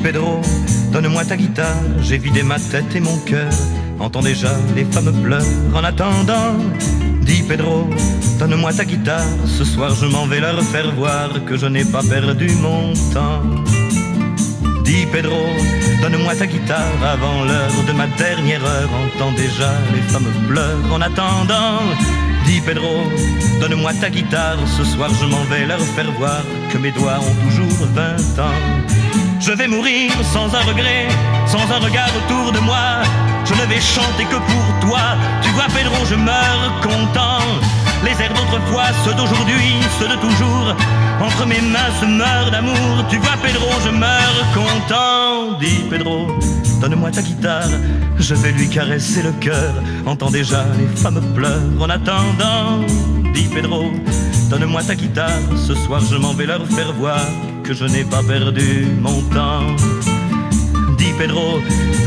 Pedro, donne-moi ta guitare, j'ai vidé ma tête et mon cœur. Entends déjà les femmes pleurent en attendant. Dis Pedro, donne-moi ta guitare, ce soir je m'en vais leur faire voir que je n'ai pas perdu mon temps. Dis Pedro, donne-moi ta guitare avant l'heure de ma dernière heure. Entends déjà les femmes pleurent en attendant. Dis Pedro, donne-moi ta guitare, ce soir je m'en vais leur faire voir que mes doigts ont toujours 20 ans. Je vais mourir sans un regret, sans un regard autour de moi. Je ne vais chanter que pour toi. Tu vois Pedro, je meurs content. Les airs d'autrefois, ceux d'aujourd'hui, ceux de toujours, entre mes mains se meurent d'amour. Tu vois Pedro, je meurs content. Dis Pedro, donne-moi ta guitare, je vais lui caresser le cœur. Entends déjà les femmes pleurent en attendant. Dis Pedro, donne-moi ta guitare, ce soir je m'en vais leur faire voir que je n'ai pas perdu mon temps. Dis Pedro,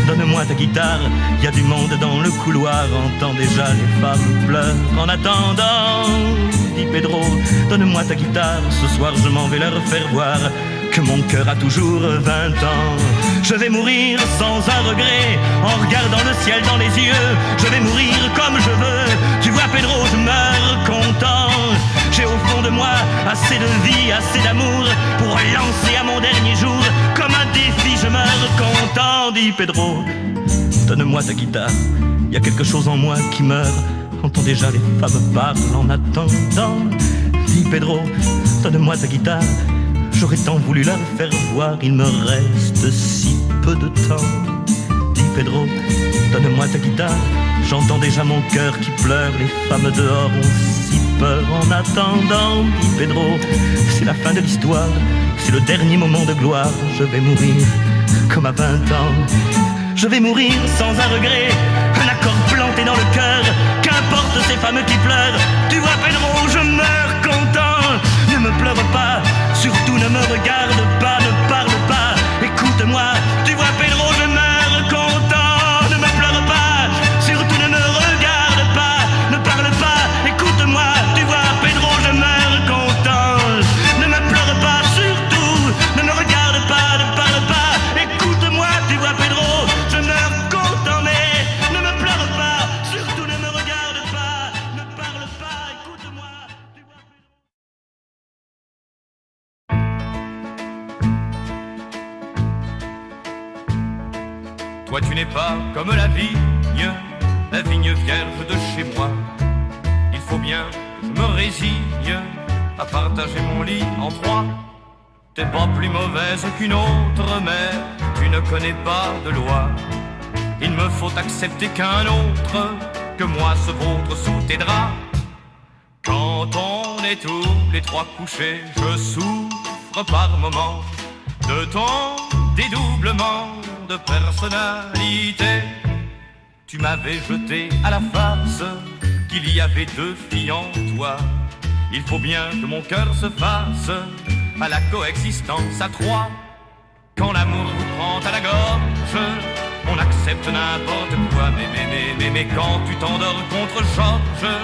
donne-moi ta guitare, y a du monde dans le couloir, entends déjà les femmes pleurent en attendant. Dis Pedro, donne-moi ta guitare, ce soir je m'en vais leur faire voir que mon cœur a toujours 20 ans. Je vais mourir sans un regret, en regardant le ciel dans les yeux. Je vais mourir comme je veux, tu vois Pedro, je meurs content. J'ai au fond de moi assez de vie, assez d'amour pour lancer à mon dernier jour comme un défi, je meurs content. Dis Pedro, donne-moi ta guitare, y a quelque chose en moi qui meurt. Entends déjà les femmes parlent en attendant. Dis Pedro, donne-moi ta guitare, j'aurais tant voulu la faire voir, il me reste si peu de temps. Dis Pedro, donne-moi ta guitare, j'entends déjà mon cœur qui pleure, les femmes dehors ont si peur en attendant. Dis Pedro, c'est la fin de l'histoire, c'est le dernier moment de gloire, je vais mourir comme à 20 ans. Je vais mourir sans un regret, un accord planté dans le cœur, qu'importe ces femmes qui pleurent. Tu vois Pedro, je meurs content. Ne me pleure pas, surtout ne me regarde pas, ne parle pas, écoute-moi. Tu vois Pedro, je meurs content. Ne me pleure pas, surtout ne me regarde pas, ne parle pas, écoute-moi. Tu vois Pedro, je meurs content. Ne me pleure pas, surtout ne me regarde pas, ne parle pas, écoute-moi. Tu vois Pedro, je meurs content, mais ne me pleure pas, surtout ne me regarde pas, ne parle pas, écoute-moi. Toi tu n'es pas comme la vigne vierge de chez moi. Il faut bien que je me résigne à partager mon lit en trois. T'es pas plus mauvaise qu'une autre, mais tu ne connais pas de loi. Il me faut accepter qu'un autre que moi se vautre sous tes draps. Quand on est tous les trois couchés, je souffre par moments de ton dédoublement de personnalité. Tu m'avais jeté à la face qu'il y avait deux filles en toi. Il faut bien que mon cœur se fasse à la coexistence à trois. Quand l'amour vous prend à la gorge, on accepte n'importe quoi. Mais quand tu t'endors contre Georges,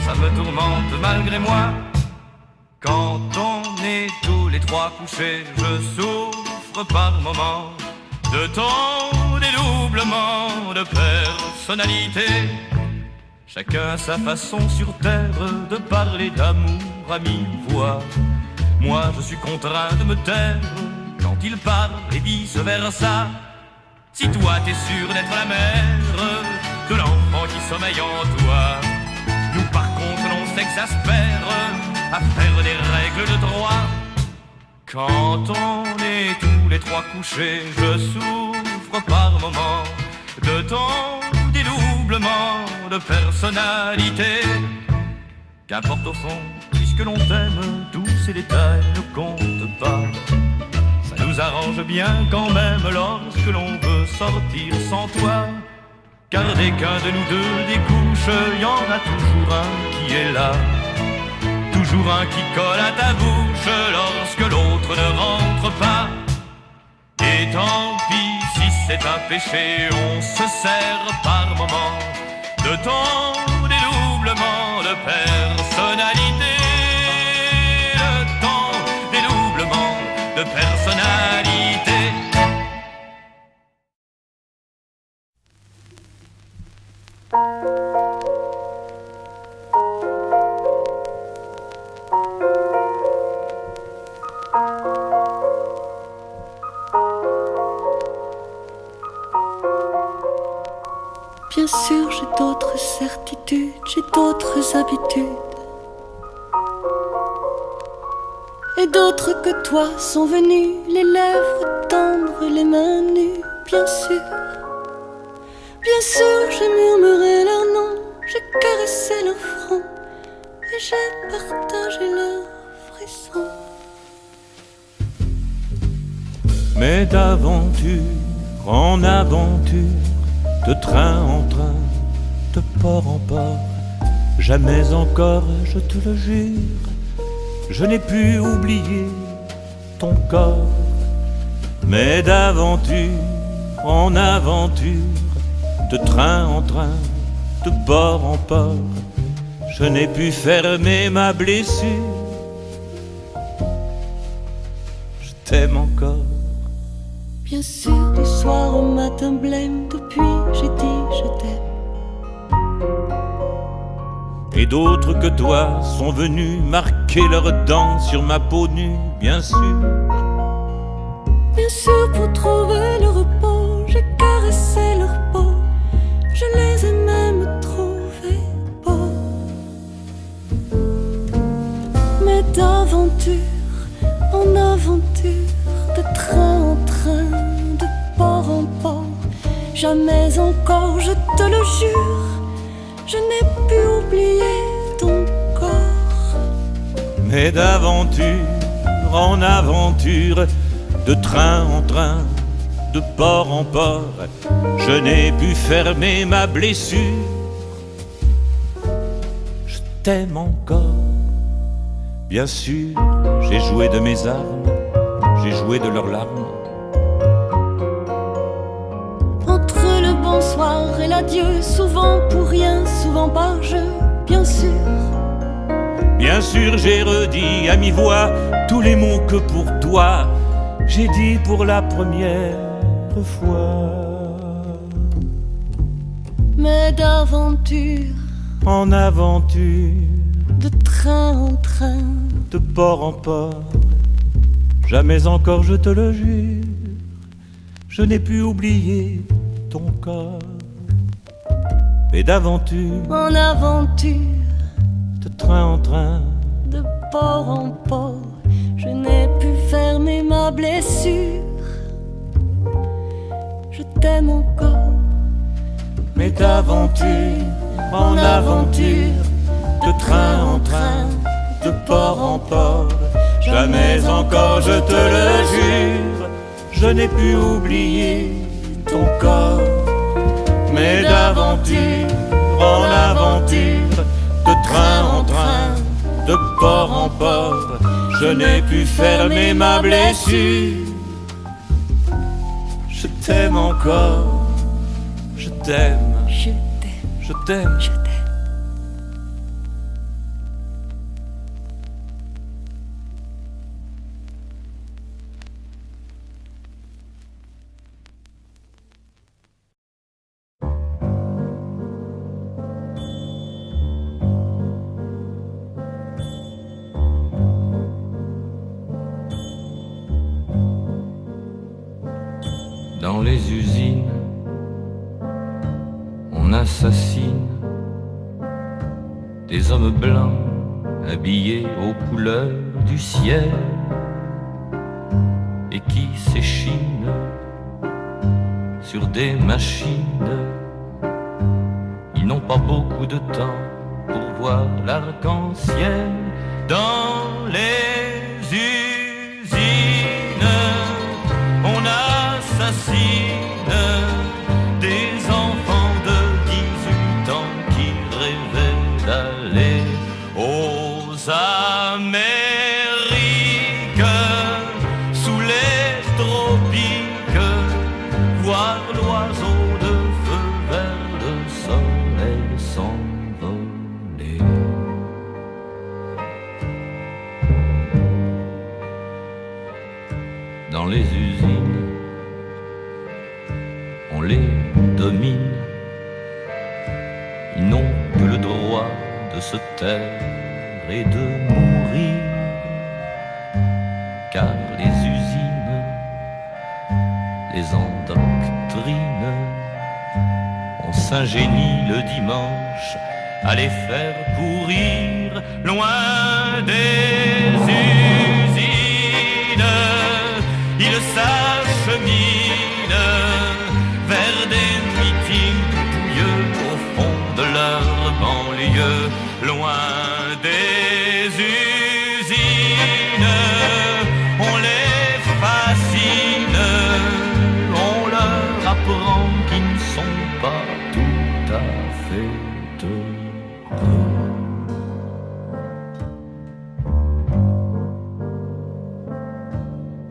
ça me tourmente malgré moi. Quand on est tous les trois couchés, je souffre par moments de ton dédoublement de personnalité. Chacun a sa façon sur terre de parler d'amour à mi-voix. Moi je suis contraint de me taire quand il parle et vice versa. Si toi t'es sûr d'être la mère de l'enfant qui sommeille en toi, nous par contre l'on s'exaspère à faire des règles de droit. Quand on est tous les trois couchés, je souffre par moments de ton dédoublement de personnalité. Qu'importe au fond, puisque l'on t'aime, tous ces détails ne comptent pas. Ça nous arrange bien quand même lorsque l'on veut sortir sans toi. Car dès qu'un de nous deux découche, y en a toujours un qui est là. Toujours un qui colle à ta bouche lorsque l'autre ne rentre pas. Et tant pis si c'est un péché, on se sert par moments de ton dédoublement de personnalité. De ton dédoublement de personnalité. Bien sûr, j'ai d'autres certitudes, j'ai d'autres habitudes. Et d'autres que toi sont venus, les lèvres tendres, les mains nues, bien sûr. Bien sûr, j'ai murmuré leur nom, j'ai caressé leur front et j'ai partagé leurs frissons. Mais d'aventure en aventure, de train en train, de port en port, jamais encore, je te le jure, je n'ai pu oublier ton corps. Mais d'aventure en aventure, de train en train, de port en port, je n'ai pu fermer ma blessure. Je t'aime encore. Bien sûr, du soir au matin blême, depuis j'ai dit je t'aime. Et d'autres que toi sont venus marquer leurs dents sur ma peau nue, bien sûr. Bien sûr, pour trouver le repos, j'ai caressé leur peau. Je les ai même trouvés beaux. Mais d'aventure en aventure, de train en train, de port en port, jamais encore, je te le jure, je n'ai pu oublier ton corps. Mais d'aventure en aventure, de train en train, de port en port, je n'ai pu fermer ma blessure. Je t'aime encore. Bien sûr, j'ai joué de mes armes, j'ai joué de leurs larmes. Entre le bonsoir et l'adieu, souvent pour rien, souvent par jeu, bien sûr. Bien sûr, j'ai redit à mi-voix tous les mots que pour toi j'ai dit pour la première fois. Mais d'aventure en aventure, de train en train, de port en port, jamais encore, je te le jure, je n'ai pu oublier ton corps. Mais d'aventure en aventure, de train en train, de port en port, je n'ai pu fermer ma blessure. Je t'aime encore. Mais d'aventure en aventure, de train en train, de port en port, jamais encore, je te le jure, je n'ai pu oublier ton corps. Mais d'aventure en aventure, de train en train, de port en port, je n'ai pu fermer ma blessure. Je t'aime encore, je t'aime, je t'aime, je t'aime, je t'aime. Dans les usines, on assassine des hommes blancs habillés aux couleurs du ciel et qui s'échinent sur des machines. Ils n'ont pas beaucoup de temps pour voir l'arc-en-ciel. Dans les usines, on assassine des enfants de 18 ans qui rêvaient d'aller aux Amériques, sous les tropiques, voir l'oiseau de feu vers le soleil s'envoler. Dans les usines, on les domine. Ils n'ont que le droit de se taire et de mourir, car les usines les endoctrinent. On Saint-Génie le dimanche à les faire courir loin des usines. Ils s'acheminent vers des meetings pouilleux au fond de leur banlieue, loin des usines. On les fascine, on leur apprend qu'ils ne sont pas tout à fait heureux.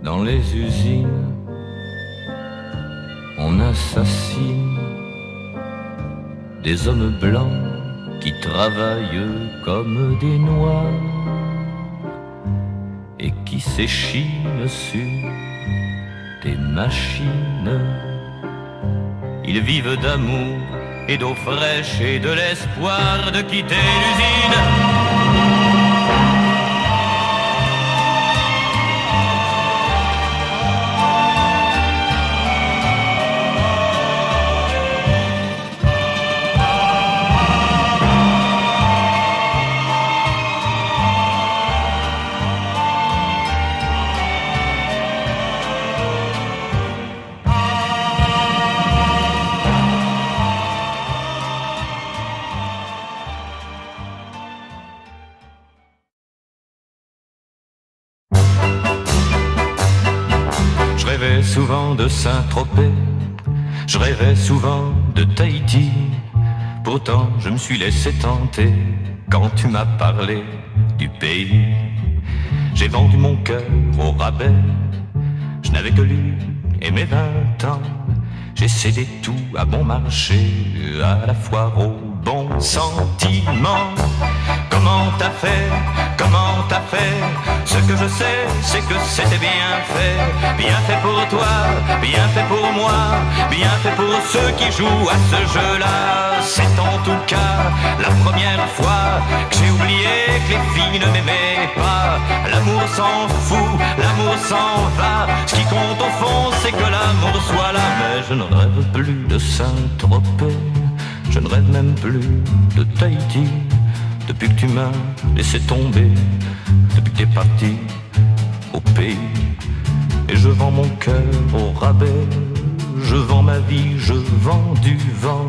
Dans les usines, on assassine des hommes blancs qui travaillent comme des noirs et qui s'échinent sur des machines. Ils vivent d'amour et d'eau fraîche et de l'espoir de quitter l'usine. Je rêvais souvent de Saint-Tropez, je rêvais souvent de Tahiti. Pourtant je me suis laissé tenter quand tu m'as parlé du pays. J'ai vendu mon cœur au rabais, je n'avais que lui et mes 20 ans. J'ai cédé tout à bon marché, à la foire au bon sentiment. Comment t'as fait? Comment t'as fait? Ce que je sais, c'est que c'était bien fait. Bien fait pour toi, bien fait pour moi, bien fait pour ceux qui jouent à ce jeu-là. C'est en tout cas la première fois que j'ai oublié que les filles ne m'aimaient pas. L'amour s'en fout, l'amour s'en va. Ce qui compte au fond, c'est que l'amour soit là. Mais je ne rêve plus de Saint-Tropez, je ne rêve même plus de Tahiti. Depuis que tu m'as laissé tomber, depuis que t'es parti au pays. Et je vends mon cœur au rabais, je vends ma vie, je vends du vent.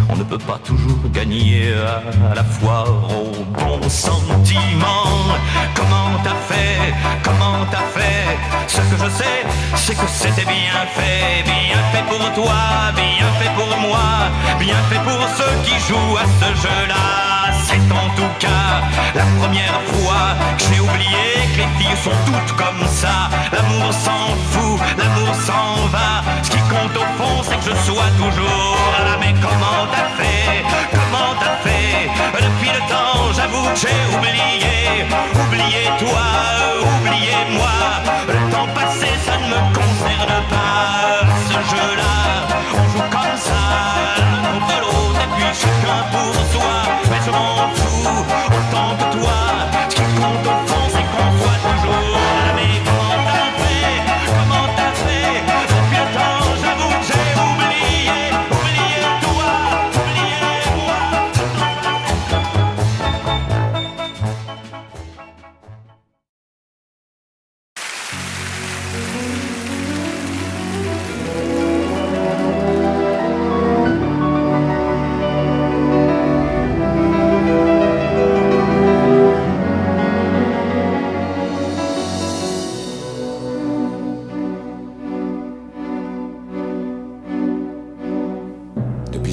On ne peut pas toujours gagner à la foire au bon sentiment. Comment t'as fait? Comment t'as fait? Ce que je sais, c'est que c'était bien fait. Bien fait pour toi, bien fait pour moi, bien fait pour ceux qui jouent à ce jeu-là. C'est en tout cas la première fois que j'ai oublié que les filles sont toutes comme ça. L'amour s'en fout, l'amour s'en va. Ce qui compte au fond, c'est que je sois toujours là. Mais comment t'as fait? Comment t'as fait? Depuis le temps, j'avoue que j'ai oublié. Oublié toi, oublié moi. Le temps passé, ça ne me concerne pas. Ce jeu-là, on joue comme ça, l'un contre l'autre, et puis chacun pour soi. Mais je m'en fous autant que toi. Ce qui compte au fond, c'est qu'on soit toujours là. Mais comment t'as fait? Comment t'as fait? Depuis le temps, j'avoue que j'ai oublié. Oublié toi, oublié moi.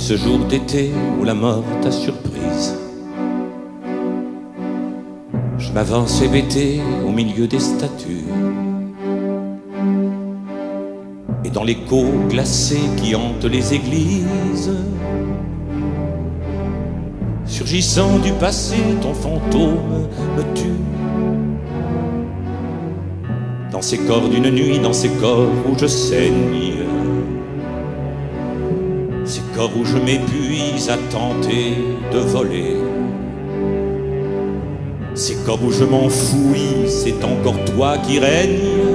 Ce jour d'été où la mort t'a surprise, je m'avance hébété au milieu des statues, et dans l'écho glacé qui hante les églises, surgissant du passé, ton fantôme me tue. Dans ces corps d'une nuit, dans ces corps où je saigne, ces corps où je m'épuise à tenter de voler, ces corps où je m'enfouis, c'est encore toi qui règnes.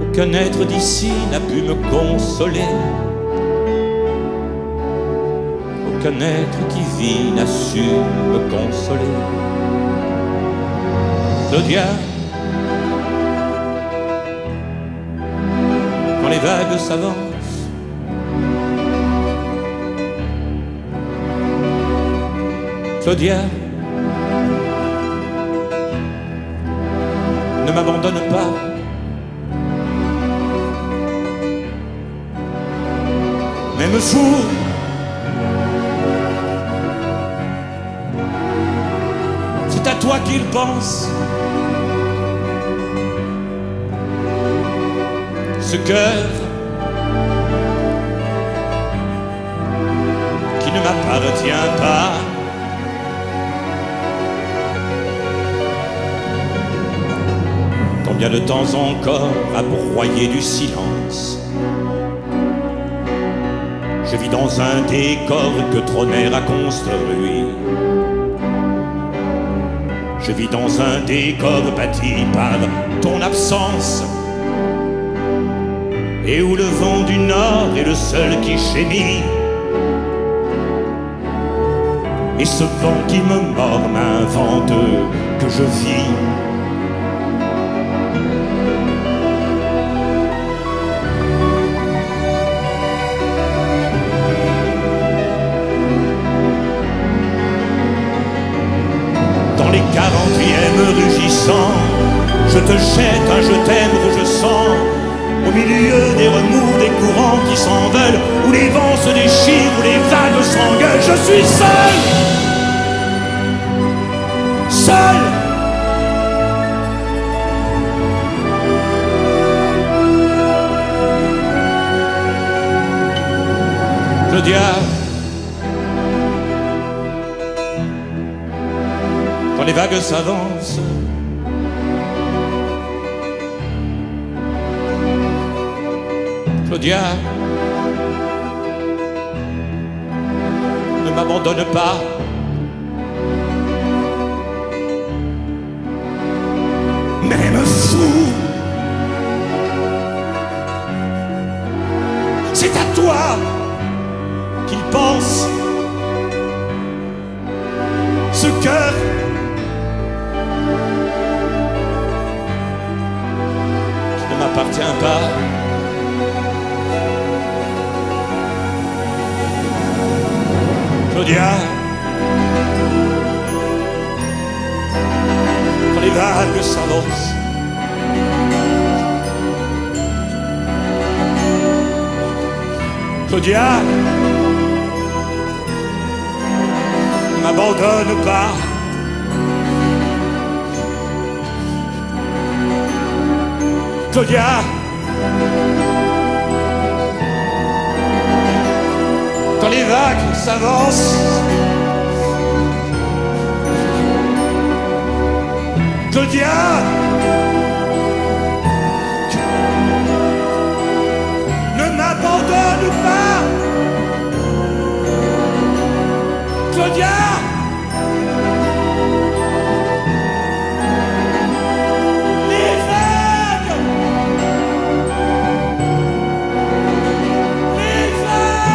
Aucun être d'ici n'a pu me consoler. qu'un être qui vit n'a su me consoler. Claudia, quand les vagues s'avancent, Claudia, ne m'abandonne pas. Même fou, c'est à toi qu'il pense. Ce cœur qui ne m'appartient pas. Combien de temps encore à broyer du silence? Je vis dans un décor que Troner a construit. Je vis dans un décor bâti par ton absence, et où le vent du nord est le seul qui gémit. Et ce vent qui me mord m'invente que je vis. Dans les 40e rugissants, je te jette un je t'aime rouge sang. Au milieu des remous, des courants qui s'en veulent, où les vents se déchirent, où les vagues s'engueulent, je suis seul. Seul. Claudia, quand les vagues s'avancent, Claudia, ne m'abandonne pas. Même fou, c'est à toi qu'il pense. Ce cœur qui ne m'appartient pas. Claudia, quand les vagues s'avancent, Claudia, ne m'abandonne pas. Claudia, quand les vagues s'avancent, Claudia, ne m'abandonne pas. Claudia, les vagues, les vagues.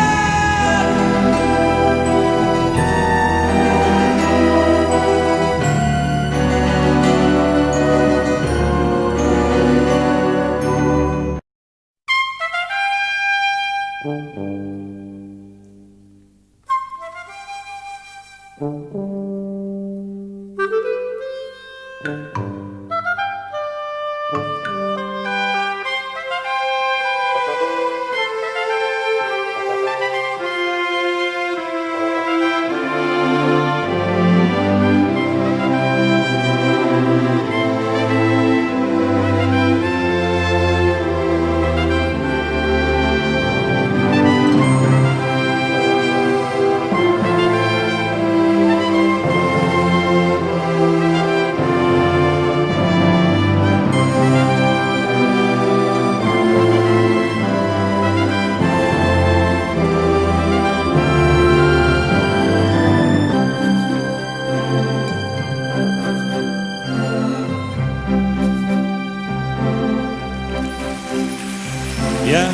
Bien,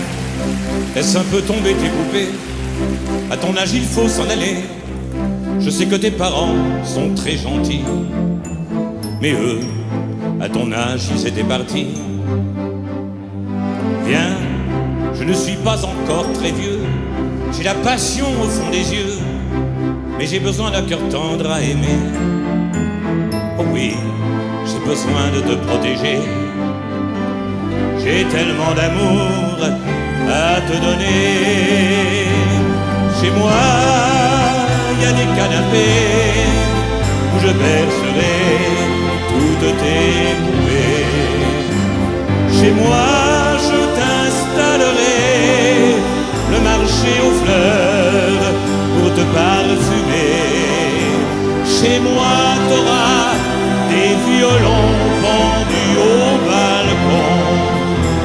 laisse un peu tomber tes poupées. À ton âge, il faut s'en aller. Je sais que tes parents sont très gentils, mais eux, à ton âge, ils étaient partis. Viens, je ne suis pas encore très vieux. J'ai la passion au fond des yeux, mais j'ai besoin d'un cœur tendre à aimer. Oh oui, j'ai besoin de te protéger. J'ai tellement d'amour à te donner. Chez moi, il y a des canapés où je bercerai toutes tes poupées. Chez moi, je t'installerai le marché aux fleurs pour te parfumer. Chez moi, t'auras des violons pendus au balcon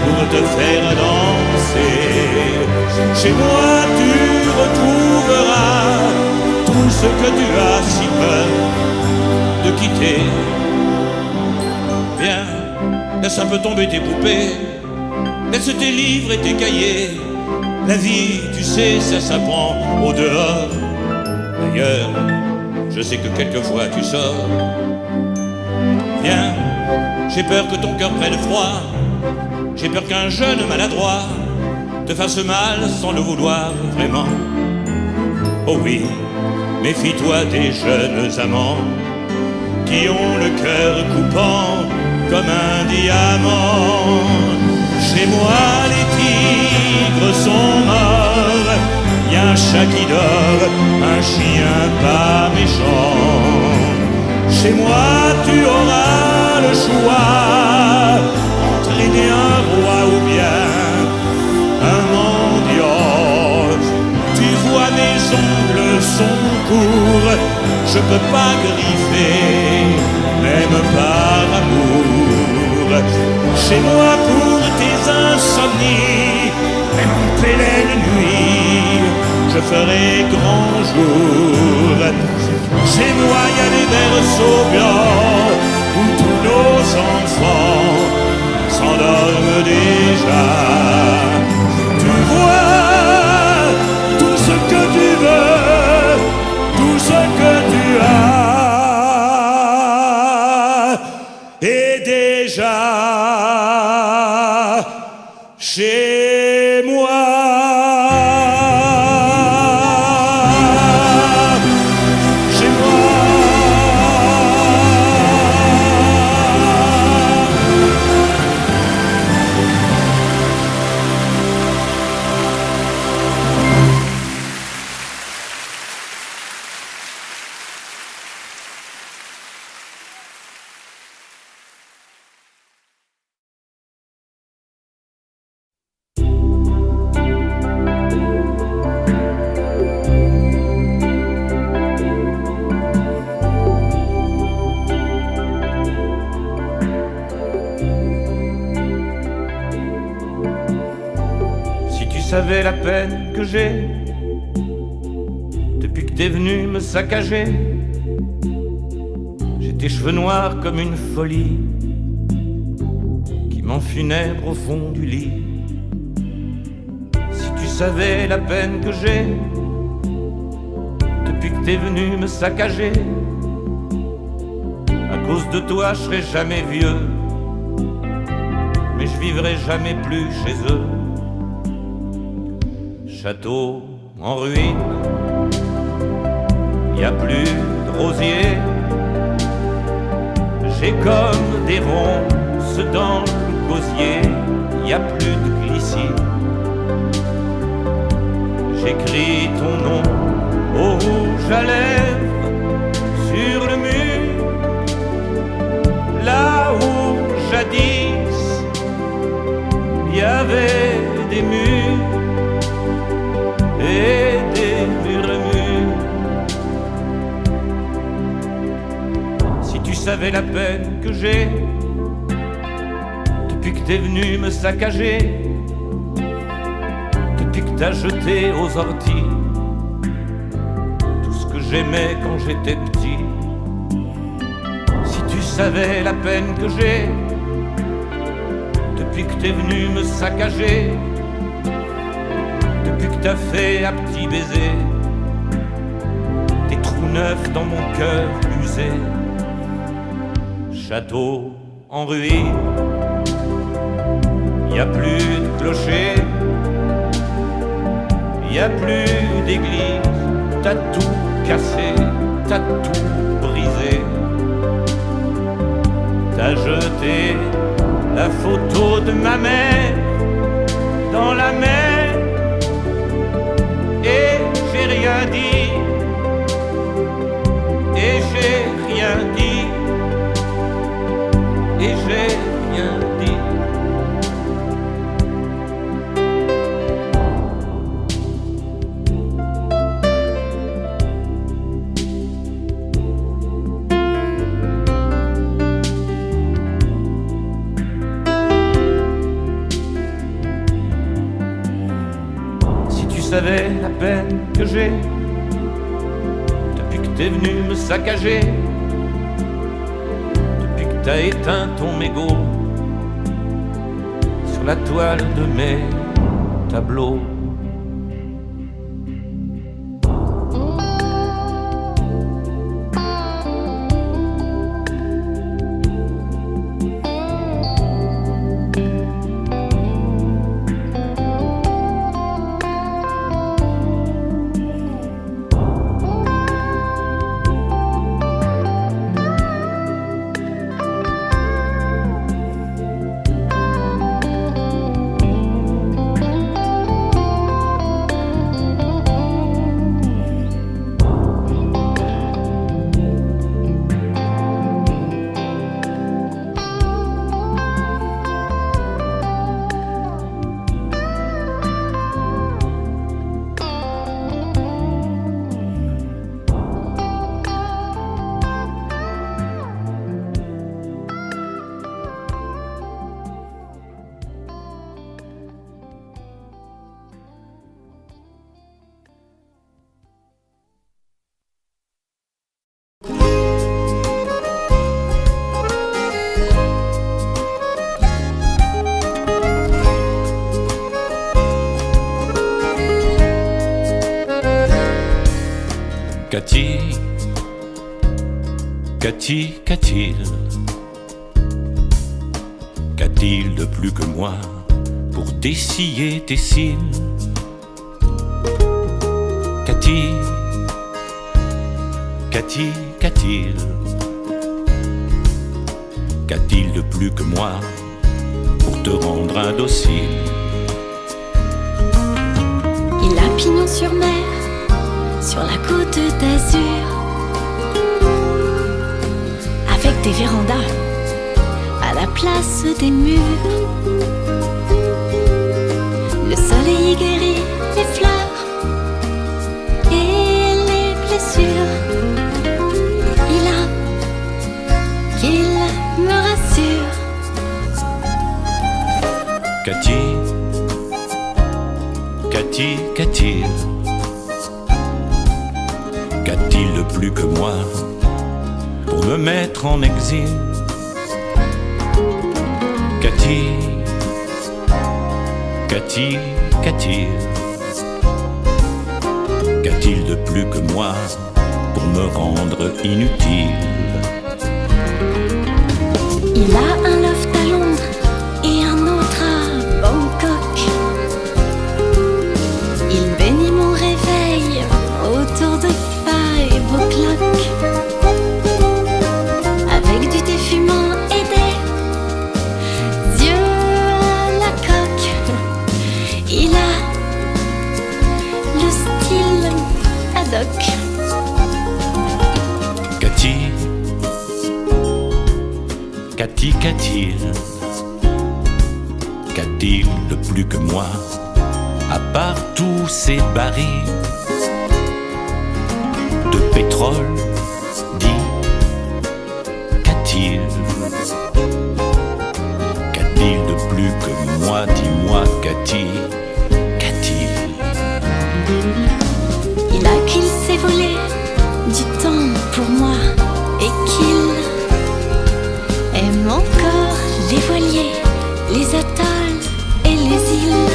pour te faire danser. Chez moi, tu retrouveras tout ce que tu as si peur de quitter. Viens, laisse un peu tomber tes poupées, laisse tes livres et tes cahiers. La vie, tu sais, ça s'apprend au dehors. D'ailleurs, je sais que quelquefois tu sors. Viens, j'ai peur que ton cœur prenne froid. J'ai peur qu'un jeune maladroit te fasse mal sans le vouloir vraiment. Oh oui, méfie-toi des jeunes amants qui ont le cœur coupant comme un diamant. Chez moi, les tigres sont morts. Y a un chat qui dort, un chien pas méchant. Chez moi, tu auras le choix entre aimer un roi ou bien un mendiant. Tu vois, mes ongles sont courts, je peux pas griffer, même par amour. Chez moi, pour tes insomnies, même en pleine nuit, je ferai grand jour. Chez moi, y a des berceaux blancs où tous nos enfants s'endorment déjà. Tu vois tout ce que tu veux, tout ce que tu as, et déjà chez moi. Savais la peine que j'ai depuis que t'es venu me saccager. J'ai tes cheveux noirs comme une folie qui m'enfunèbre au fond du lit. Si tu savais la peine que j'ai depuis que t'es venu me saccager, à cause de toi je serai jamais vieux, mais je vivrai jamais plus chez eux. Château en ruine, y a plus de rosiers. J'ai comme des ronces dans le gosier, y a plus de glissis. J'écris ton nom au rouge à lèvres sur le mur, là où jadis y avait des murs et des murmures. Si tu savais la peine que j'ai depuis que t'es venu me saccager, depuis que t'as jeté aux orties tout ce que j'aimais quand j'étais petit. Si tu savais la peine que j'ai depuis que t'es venu me saccager, depuis que t'as fait un petit baiser tes trous neufs dans mon cœur usé. Château en ruine, y a plus de clocher, y a plus d'église, t'as tout cassé, t'as tout brisé. T'as jeté la photo de ma mère dans la mer et j'ai rien dit, et j'ai rien dit, et j'ai rien dit. Si tu savais la peine que j'ai depuis que t'es venu me saccager, depuis que t'as éteint ton mégot sur la toile de mes tableaux. Qu'a-t-il Qu'a-t-il de plus que moi pour dessiller tes cils? Qu'a-t-il Qu'a-t-il de plus que moi pour te rendre indocile? Il a pignon sur mer, sur la côte d'Azur, avec des vérandas à la place des murs. Le soleil guérit les fleurs et les blessures. Il a qu'il me rassure. Qu'a-t-il Qu'a-t-il de plus que moi pour me mettre en exil? Qu'a-t-il Qu'a-t-il de plus que moi pour me rendre inutile? Il a un loft à Londres et un autre à Bangkok. Il bénit mon réveil autour de 5 o'clock, avec du thé fumant et des yeux à la coque. Il a le style ad hoc. Qu'a-t-il de plus que moi, à part tous ces barils de pétrole, dit? Qu'a-t-il de plus que moi, dis-moi, qu'a-t-il Il a qu'il s'est volé du temps pour moi et qu'il aime encore les voiliers, les atolls et les îles.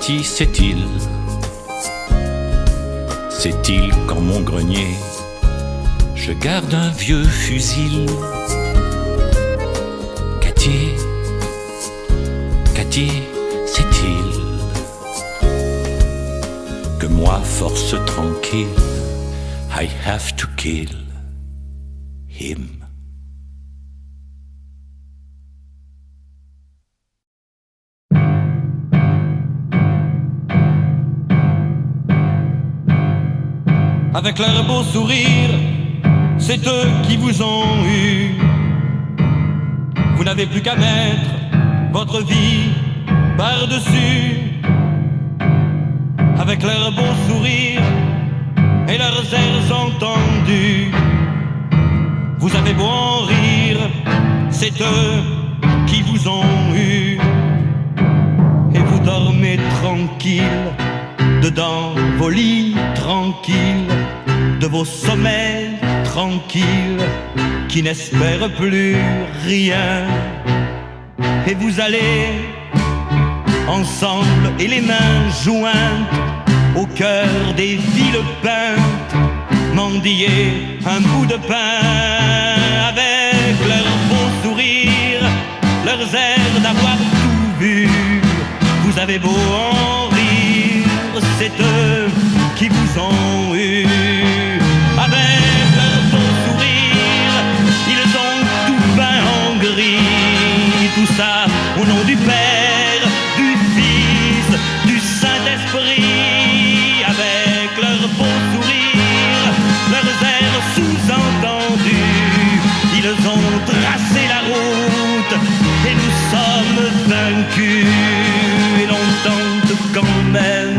sait-il? Sait-il qu'en mon grenier je garde un vieux fusil? Cathy, sait-il que moi, force tranquille, I have to kill him? Avec leur beau sourire, c'est eux qui vous ont eu. Vous n'avez plus qu'à mettre votre vie par-dessus. Avec leur beau sourire et leurs airs entendus, vous avez beau en rire, c'est eux qui vous ont eu. Et vous dormez tranquille dedans vos lits tranquilles, de vos sommeils tranquilles, qui n'espèrent plus rien. Et vous allez ensemble et les mains jointes au cœur des villes peintes, mendier un bout de pain. Avec leurs beaux sourires, leurs airs d'avoir tout vu, vous avez beau en rire, c'est eux qui vous ont eu. Avec leurs beaux sourires, ils ont tout peint en gris. Tout ça au nom du Père, du Fils, du Saint-Esprit. Avec leurs beaux sourires, leurs airs sous-entendus, ils ont tracé la route et nous sommes vaincus. Et l'on tente quand même,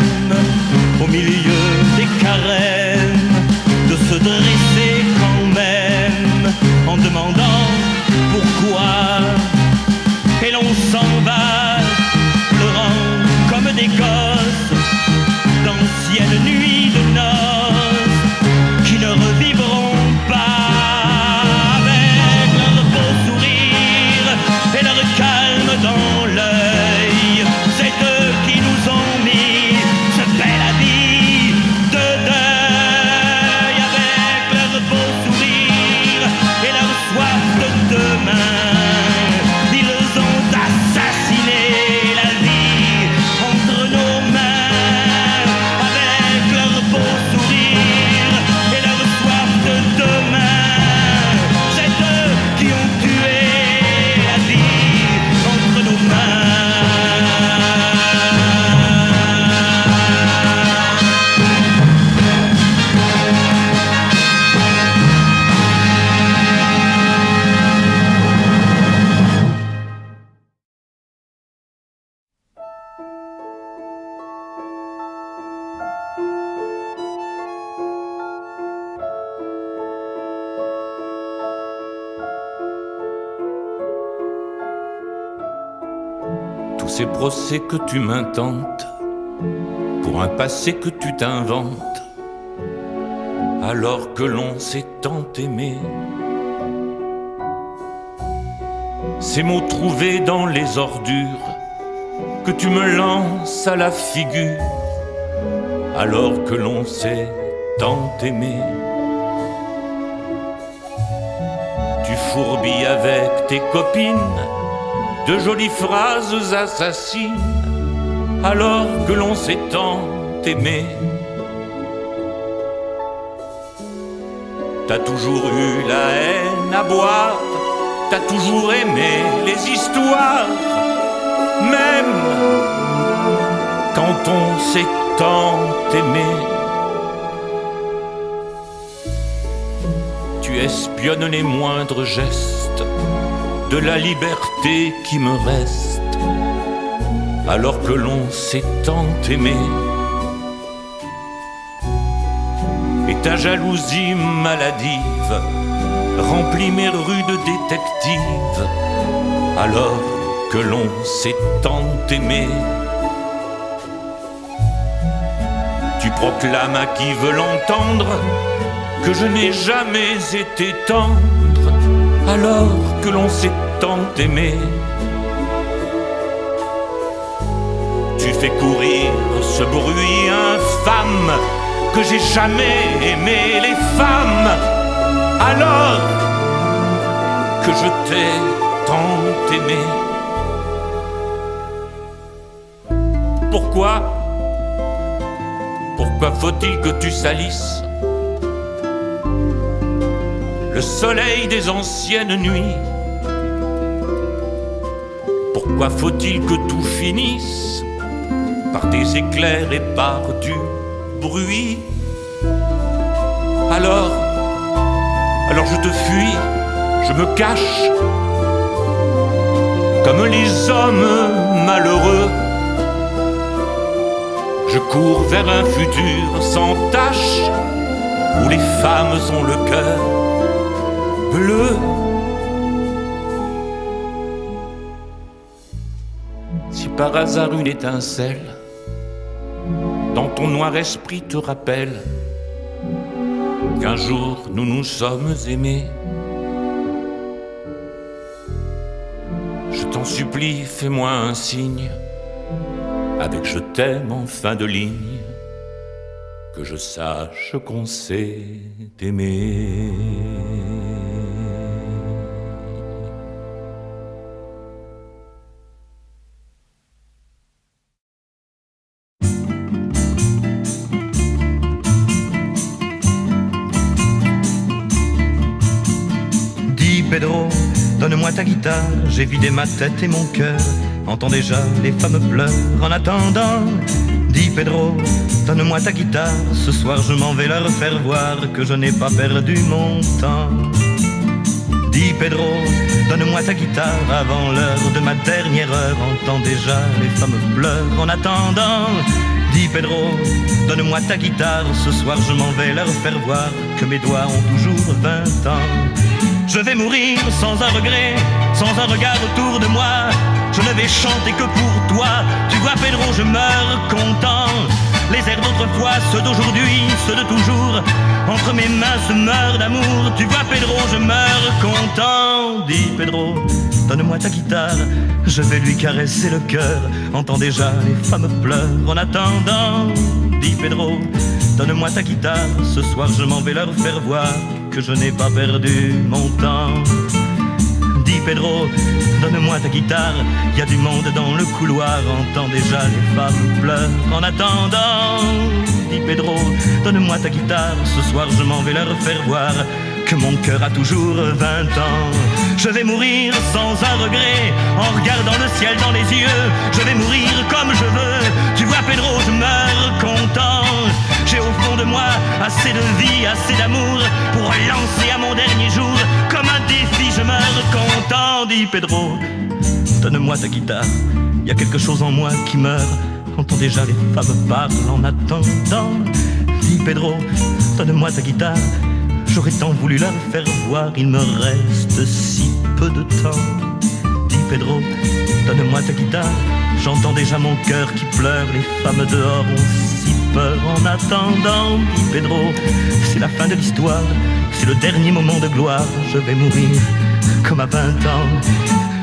au milieu des carènes, de se dresser quand même, en demandant pourquoi. Et l'on s'en va, pleurant comme des gosses, d'anciennes nuits de noces qui ne revivront pas. Avec leur beau sourire et leur calme dans l'œil, c'est eux qui nous ont mis ce bel habit de deuil. Avec leur beau sourire et leur soif de demain, ils ont assassiné la vie entre nos mains. Avec leur beau sourire et leur soif de demain, c'est eux qui ont tué la vie entre nos mains. Tous ces procès que tu m'intentes pour un passé que tu t'inventes, alors que l'on s'est tant aimé. Ces mots trouvés dans les ordures que tu me lances à la figure, alors que l'on s'est tant aimé. Tu fourbilles avec tes copines de jolies phrases assassines, alors que l'on s'est tant aimé. T'as toujours eu la haine à boire, t'as toujours aimé les histoires, même quand on s'est tant aimé. Tu espionnes les moindres gestes de la liberté qui me reste, alors que l'on s'est tant aimé. Et ta jalousie maladive remplit mes rues de détectives, alors que l'on s'est tant aimé. Tu proclames à qui veut l'entendre que je n'ai jamais été tendre, alors que l'on s'est tant aimé. Tu fait courir ce bruit infâme que j'ai jamais aimé les femmes, alors que je t'ai tant aimé. Pourquoi faut-il que tu salisses le soleil des anciennes nuits? Pourquoi faut-il que tout finisse par des éclairs et par du bruit? Alors je te fuis, je me cache, comme les hommes malheureux. Je cours vers un futur sans tache, où les femmes ont le cœur bleu. Si par hasard une étincelle dans ton noir esprit te rappelle qu'un jour nous nous sommes aimés, je t'en supplie, fais-moi un signe avec je t'aime en fin de ligne, que je sache qu'on s'est aimé. Dis Pedro, donne-moi ta guitare, j'ai vidé ma tête et mon cœur. Entends déjà les femmes pleurent en attendant. Dis Pedro, donne-moi ta guitare, ce soir je m'en vais leur faire voir que je n'ai pas perdu mon temps. Dis Pedro, donne-moi ta guitare avant l'heure de ma dernière heure. Entends déjà les femmes pleurent en attendant. Dis Pedro, donne-moi ta guitare, ce soir je m'en vais leur faire voir que mes doigts ont toujours 20 ans. Je vais mourir sans un regret, sans un regard autour de moi. Je ne vais chanter que pour toi. Tu vois Pedro, je meurs content. Les airs d'autrefois, ceux d'aujourd'hui, ceux de toujours, entre mes mains se meurent d'amour. Tu vois Pedro, je meurs content. Dis Pedro, donne-moi ta guitare, je vais lui caresser le cœur. Entends déjà les femmes pleurent en attendant. Dis Pedro, donne-moi ta guitare, ce soir je m'en vais leur faire voir que je n'ai pas perdu mon temps. Dis Pedro, donne-moi ta guitare, y a du monde dans le couloir, entends déjà les femmes pleurent en attendant. Dis Pedro, donne-moi ta guitare, ce soir je m'en vais leur faire voir que mon cœur a toujours 20 ans. Je vais mourir sans un regret, en regardant le ciel dans les yeux. Je vais mourir comme je veux, tu vois Pedro, je meurs content. J'ai au fond de moi assez de vie, assez d'amour pour lancer à mon dernier jour comme un défi, je meurs content. Dis Pedro, donne-moi ta guitare, y a quelque chose en moi qui meurt. Entends déjà les femmes parlent en attendant. Dis Pedro, donne-moi ta guitare, j'aurais tant voulu la faire voir, il me reste si peu de temps. Dis Pedro, donne-moi ta guitare, j'entends déjà mon cœur qui pleure, les femmes dehors ont si peur en attendant. Dis Pedro, c'est la fin de l'histoire, c'est le dernier moment de gloire, je vais mourir comme à 20 ans.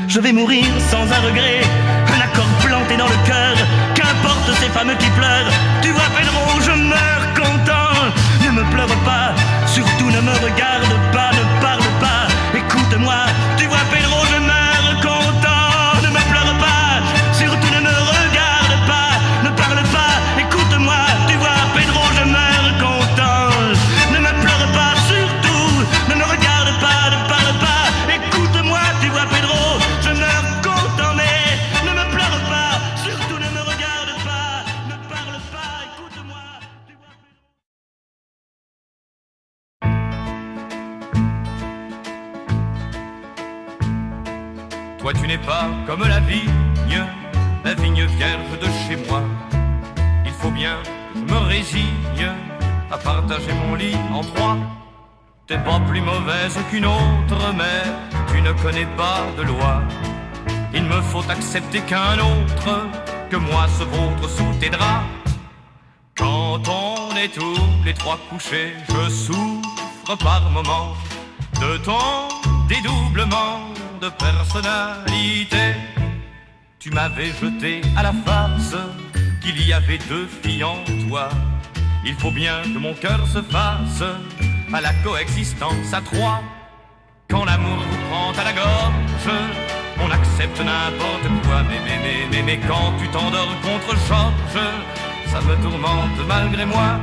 Je vais mourir sans un regret, un accord planté dans le cœur, qu'importe ces femmes qui pleurent. Tu vois Pedro, je meurs content. Ne me pleure pas, surtout ne me regarde pas, ne parle pas, écoute-moi. Tu vois Pedro, je meurs content. Ne me pleure pas, surtout ne me regarde pas, ne parle pas, écoute-moi. Tu vois Pedro, je meurs content. Ne me pleure pas, surtout ne me regarde pas, ne parle pas, écoute-moi. Tu vois Pedro, je meurs content, mais ne me pleure pas, surtout ne me regarde pas, ne parle pas, écoute-moi. Tu vois Pedro. Toi tu n'es pas comme la vigne vierge de chez moi. Il faut bien que je me résigne à partager mon lit en trois. T'es pas plus mauvaise qu'une autre, mais tu ne connais pas de loi. Il me faut accepter qu'un autre que moi se vautre sous tes draps. Quand on est tous les trois couchés, je souffre par moments de ton dédoublement de personnalité. Tu m'avais jeté à la face qu'il y avait deux filles en toi. Il faut bien que mon cœur se fasse à la coexistence à trois. Quand l'amour vous prend à la gorge, on accepte n'importe quoi. Mais quand tu t'endors contre Georges, ça me tourmente malgré moi.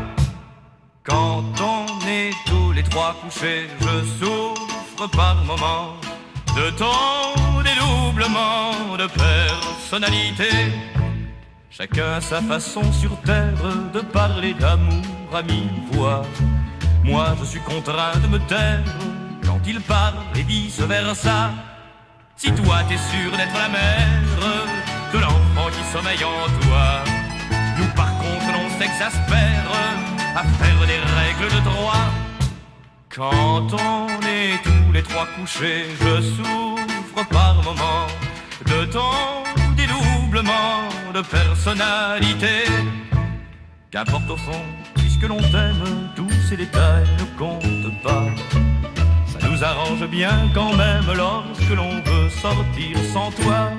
Quand on est tous les trois couchés, je souffre par moments de ton dédoublement de personnalité. Chacun a sa façon sur terre de parler d'amour à mi-voix. Moi je suis contraint de me taire quand il parle et vice versa. Si toi t'es sûr d'être la mère de l'enfant qui sommeille en toi, nous par contre on s'exaspère à faire des règles de droit. Quand on est tous les trois couchés, je souffre par moments de ton dédoublement de personnalité. Qu'importe au fond, puisque l'on t'aime, tous ces détails ne comptent pas. Ça nous arrange bien quand même lorsque l'on veut sortir sans toi.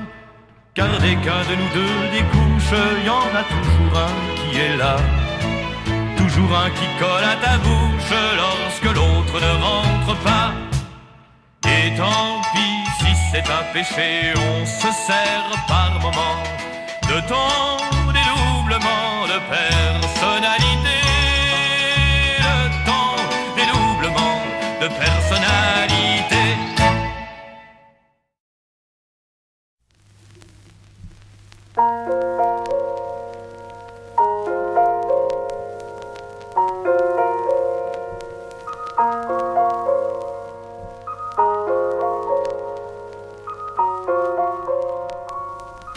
Car dès qu'un de nous deux découche, y en a toujours un qui est là. Toujours un qui colle à ta bouche lorsque l'autre ne rentre pas. Et tant pis si c'est un péché, on se sert par moments de ton dédoublement de personnalité. De ton dédoublement de personnalité.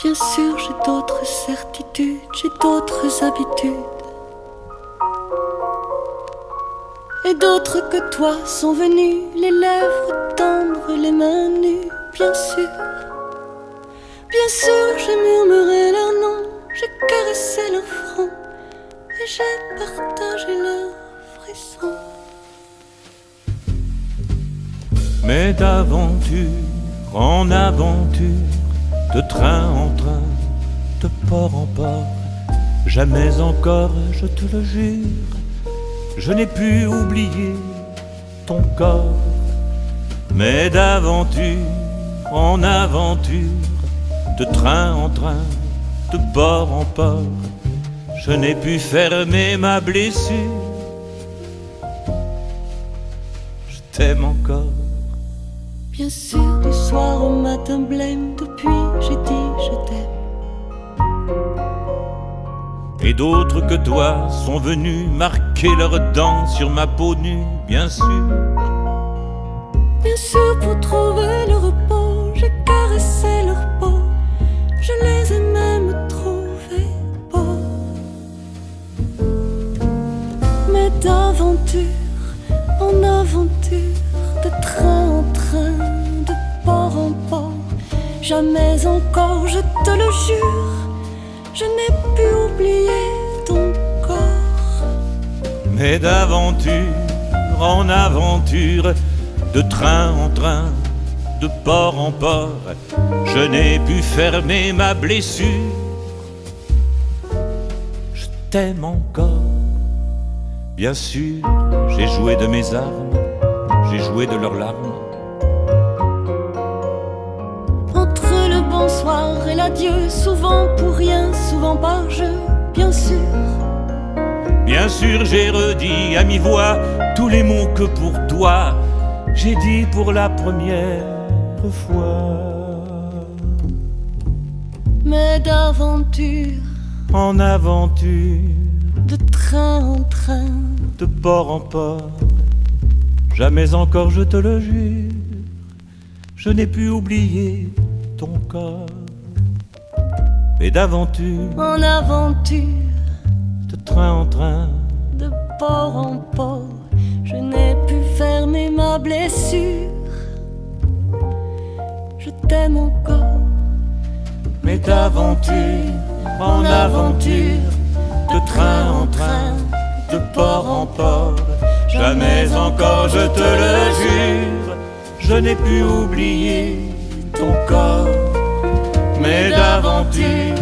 Bien sûr, j'ai d'autres certitudes, j'ai d'autres habitudes. Et d'autres que toi sont venus, les lèvres tendres, les mains nues, bien sûr. Bien sûr, j'ai murmuré leur nom, j'ai caressé leur front, et j'ai partagé leurs frissons. Mais d'aventure en aventure, de train en train, de port en port, jamais encore, je te le jure, je n'ai pu oublier ton corps. Mais d'aventure en aventure, de train en train, de port en port, je n'ai pu fermer ma blessure. Je t'aime encore. Bien sûr, du soir au matin blême, depuis j'ai dit je t'aime. Et d'autres que toi sont venus marquer leurs dents sur ma peau nue, bien sûr. Bien sûr, pour trouver le repos, j'ai caressé leur peau, je les ai même trouvés beaux. Mais d'aventure en aventure, de train en train, de port en port, jamais encore, je te le jure, je n'ai pu oublier ton corps. Mais d'aventure en aventure, de train en train, de port en port, je n'ai pu fermer ma blessure. Je t'aime encore. Bien sûr, j'ai joué de mes armes, j'ai joué de leurs larmes. Entre le bonsoir et l'adieu, souvent pour rien, souvent par jeu, bien sûr. Bien sûr, j'ai redit à mi-voix tous les mots que pour toi j'ai dit pour la première fois. Mais d'aventure en aventure, de train en train, de port en port, jamais encore, je te le jure, je n'ai pu oublier ton corps. Mais d'aventure en aventure, de train en train, de port en port, je n'ai pu fermer ma blessure. Je t'aime encore. Mais d'aventure en aventure, de train en train, de port en port, jamais encore, je te le jure, je n'ai pu oublier ton corps. Mais d'aventure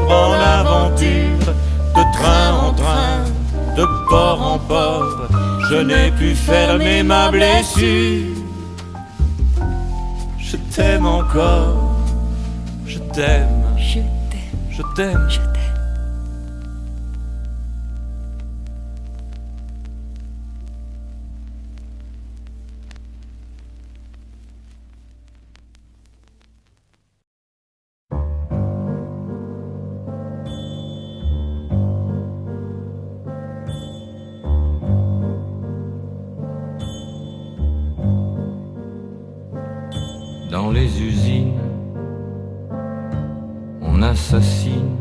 en aventure, de train en train, de port en port, je n'ai pu fermer ma blessure. Je t'aime encore, je t'aime, Je t'aime, je t'aime. je t'aime. Dans les usines, on assassine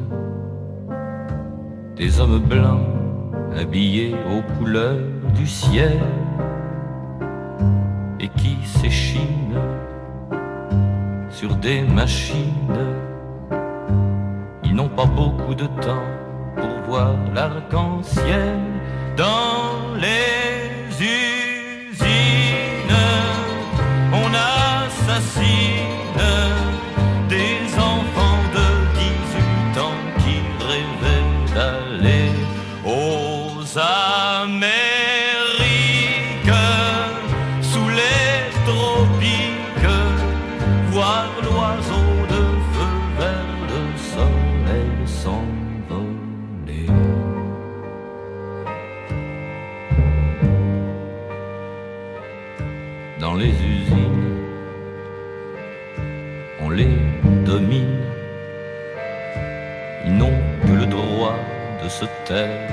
des hommes blancs habillés aux couleurs du ciel et qui s'échinent sur des machines. Ils n'ont pas beaucoup de temps pour voir l'arc-en-ciel. Dans les usines, on assassine des enfants de 18 ans qui rêvaient d'aller aux Amériques, sous les tropiques, voir l'oiseau de feu vers le soleil s'envoler. Dans les usines, on les domine. Ils n'ont que le droit de se taire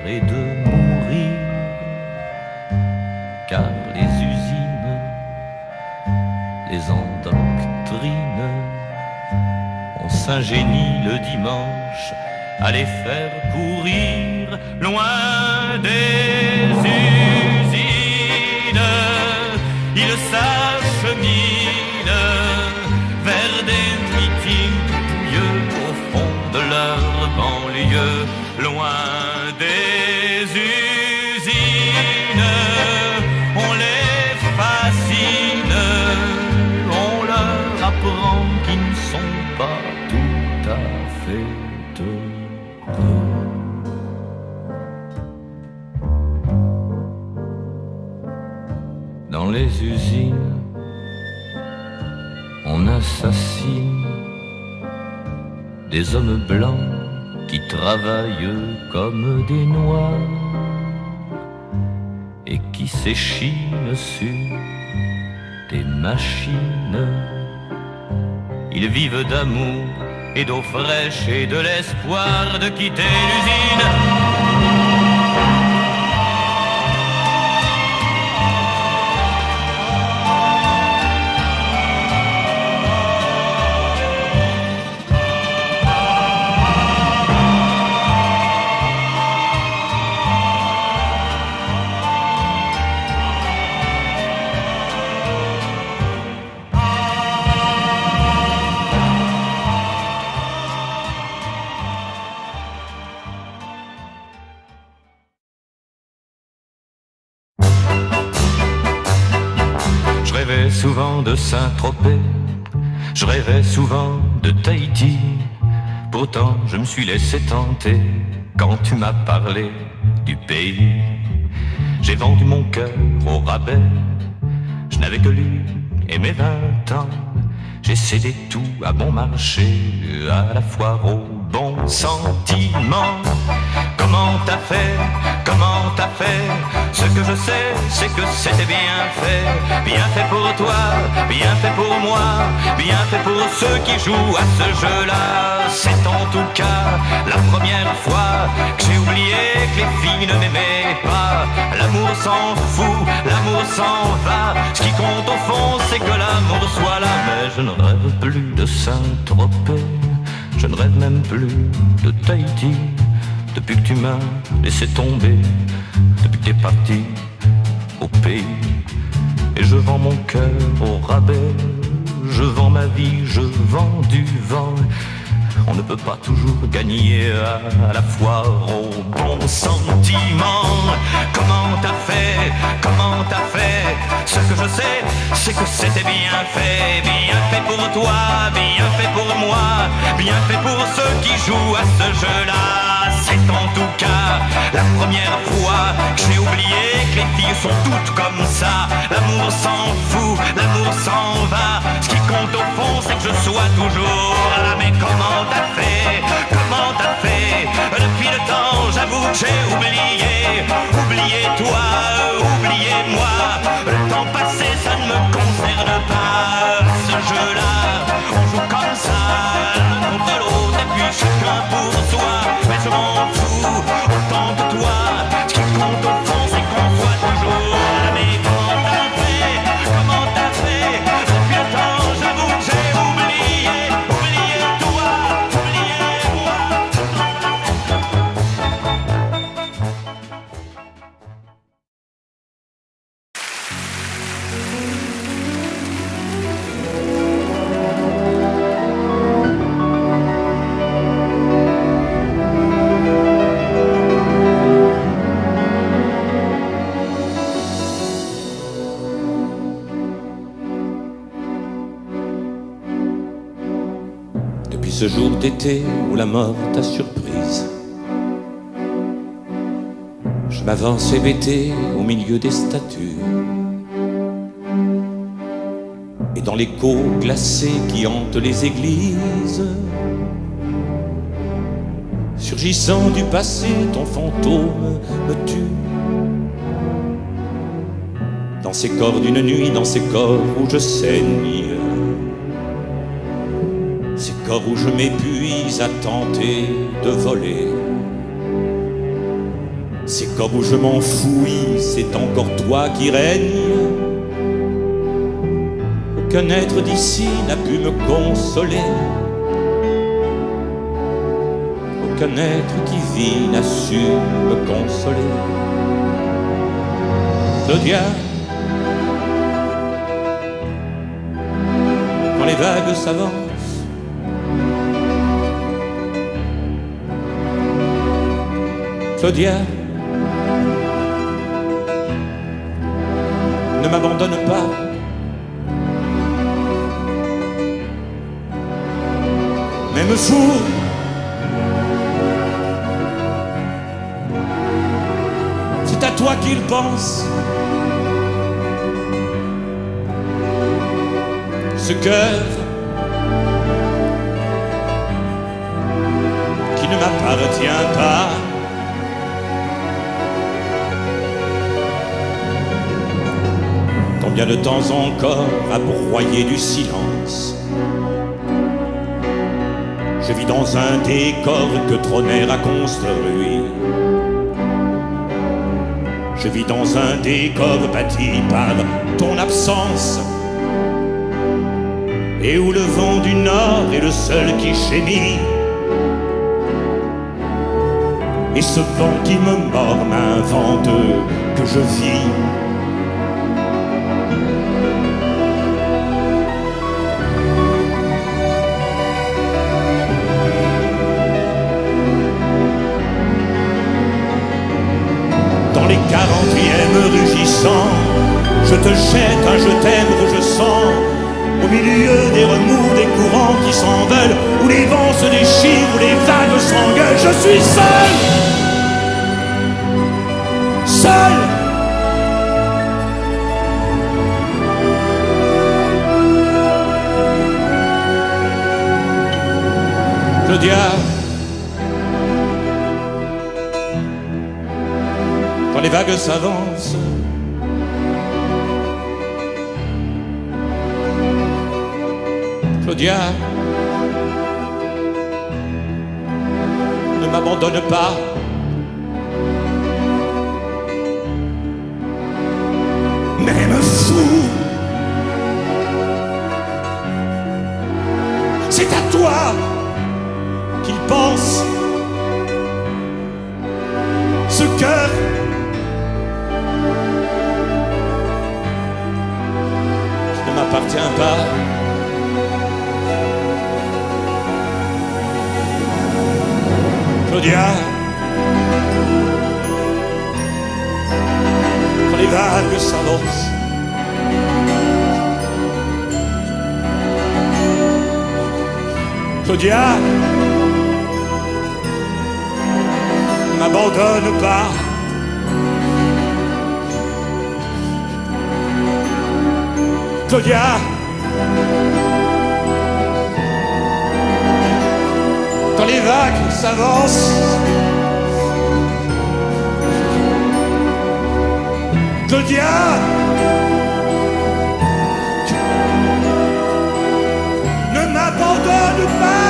et de mourir, car les usines les endoctrinent. On s'ingénie le dimanche à les faire courir loin des usines. Ils s'acheminent vers des meetings pouilleux au fond de leur banlieue, loin des usines. On les fascine, on leur apprend qu'ils ne sont pas tout à fait heureux. Dans les usines, on assassine des hommes blancs qui travaillent comme des noirs et qui s'échinent sur des machines. Ils vivent d'amour et d'eau fraîche et de l'espoir de quitter l'usine. Je rêvais souvent de Saint-Tropez, je rêvais souvent de Tahiti. Pourtant je me suis laissé tenter quand tu m'as parlé du pays. J'ai vendu mon cœur au rabais, je n'avais que lui et mes 20 ans. J'ai cédé tout à bon marché, à la foire au bon sentiment. Comment t'as fait, comment t'as fait? Ce que je sais, c'est que c'était bien fait. Bien fait pour toi, bien fait pour moi, bien fait pour ceux qui jouent à ce jeu-là. C'est en tout cas la première fois que j'ai oublié que les filles ne m'aimaient pas. L'amour s'en fout, l'amour s'en va. Ce qui compte au fond, c'est que l'amour soit là. Mais je ne rêve plus de Saint-Tropez, je ne rêve même plus de Tahiti. Depuis que tu m'as laissé tomber, depuis que t'es parti au pays. Et je vends mon cœur au rabais, je vends ma vie, je vends du vent. On ne peut pas toujours gagner à la foire au bon sentiment. Comment t'as fait, comment t'as fait? Ce que je sais, c'est que c'était bien fait pour toi, bien fait pour moi, bien fait pour ceux qui jouent à ce jeu-là. C'est en tout cas la première fois que j'ai oublié que les filles sont toutes comme ça. L'amour s'en fout, l'amour s'en va. Ce qui compte au fond, c'est que je sois toujours là. Mais comment t'as fait? Comment t'as fait? Depuis le temps, j'avoue que j'ai oublié. Oublié toi, oublié moi. Le temps passé, ça ne me concerne pas. Ce jeu-là, on joue comme ça, l'un contre l'autre, et puis chacun pour soi. Mais je m'en fous autant de toi. Ce qui compte au fond, c'est qu'on soit toujours là. Mais comment t'as fait? Comment t'as fait? Depuis le temps, j'avoue que j'ai oublié. Oublié toi, oublié moi. Depuis ce jour d'été où la mort t'a surprise, je m'avance hébété au milieu des statues et dans l'écho glacé qui hante les églises. Surgissant du passé, ton fantôme me tue. Dans ces corps d'une nuit, dans ces corps où je saigne, ces corps où je m'épuise à tenter de voler, ces corps où je m'enfouis, c'est encore toi qui règnes. Aucun être d'ici n'a pu me consoler. Aucun être qui vit n'a su me consoler. Claudia, quand les vagues s'avancent, Claudia, ne m'abandonne pas. Même fou, c'est à toi qu'il pense. Ce cœur qui ne m'appartient pas. Combien de temps encore à broyer du silence? Je vis dans un décor que Troner a construit. Je vis dans un décor bâti par ton absence, et où le vent du nord est le seul qui gémit. Et ce vent qui me mord m'invente que je vis. Dans les 40e rugissants, je te jette un je t'aime rouge sang. Au milieu des remous, des courants qui s'en veulent, où les vents se déchirent, où les vagues s'engueulent, je suis seul. Seul. Claudia, quand les vagues s'avancent, Claudia, ne m'abandonne pas. Même fou, c'est à toi qu'il pense. Ce cœur qui ne m'appartient pas. Claudia, quand les vagues s'avancent, Claudia, n'abandonne pas. Claudia, quand les vagues s'avancent, Claudia, ne m'abandonne pas.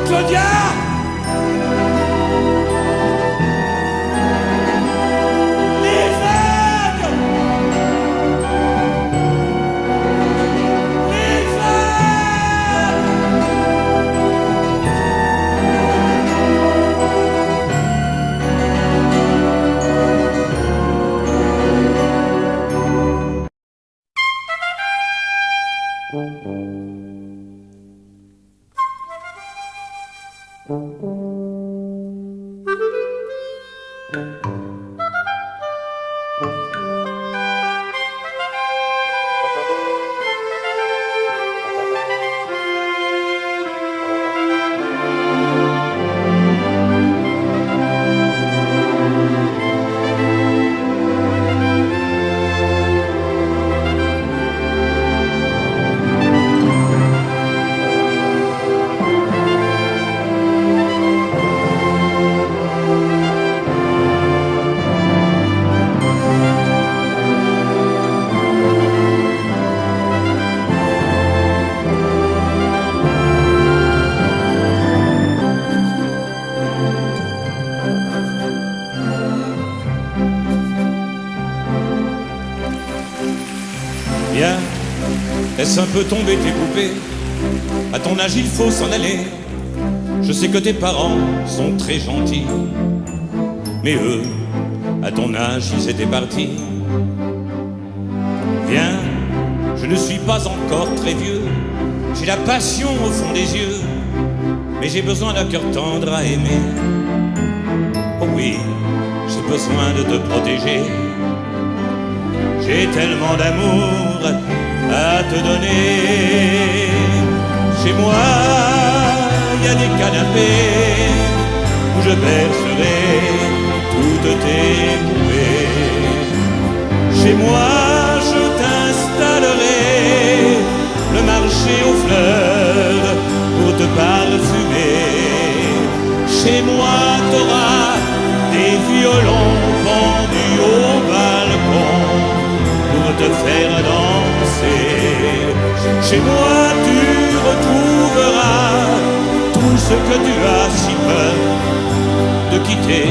Claudia, Viens, laisse un peu tomber tes poupées. À ton âge, il faut s'en aller. Je sais que tes parents sont très gentils, mais eux, à ton âge, ils étaient partis. Viens, je ne suis pas encore très vieux. J'ai la passion au fond des yeux, mais j'ai besoin d'un cœur tendre à aimer. Oh oui, j'ai besoin de te protéger. J'ai tellement d'amour à te donner. Chez moi, il y a des canapés où je bercerai toutes tes poupées. Chez moi, je t'installerai le marché aux fleurs pour te parfumer. Chez moi, t'auras des violons pendus au balcon pour te faire danser. Chez moi, tu retrouveras tout ce que tu as si peur de quitter.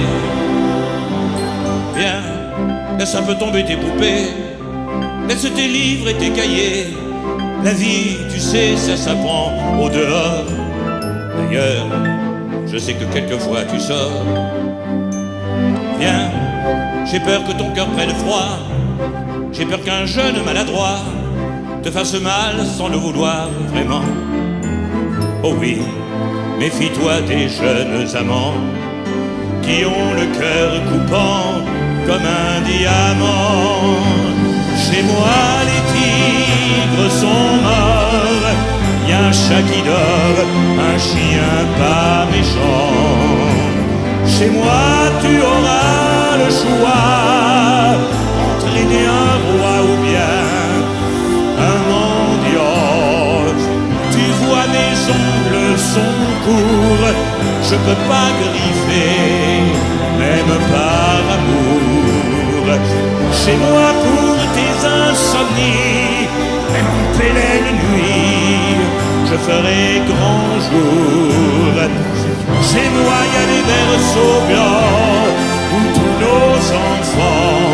Viens, laisse un peu tomber tes poupées, laisse tes livres et tes cahiers. La vie, tu sais, ça s'apprend au dehors. D'ailleurs, je sais que quelquefois tu sors. Viens, j'ai peur que ton cœur prenne froid. J'ai peur qu'un jeune maladroit te fasse mal sans le vouloir vraiment. Oh oui, méfie-toi des jeunes amants qui ont le cœur coupant comme un diamant. Chez moi, les tigres sont morts. Y a un chat qui dort, un chien pas méchant. Chez moi, tu auras le choix, entraîner un roi ou bien un mendiant. Tu vois, mes ongles sont courts, je peux pas griffer, même par amour. Chez moi, pour tes insomnies, même en pleine nuit, je ferai grand jour. Chez moi, y a des berceaux blancs où tous nos enfants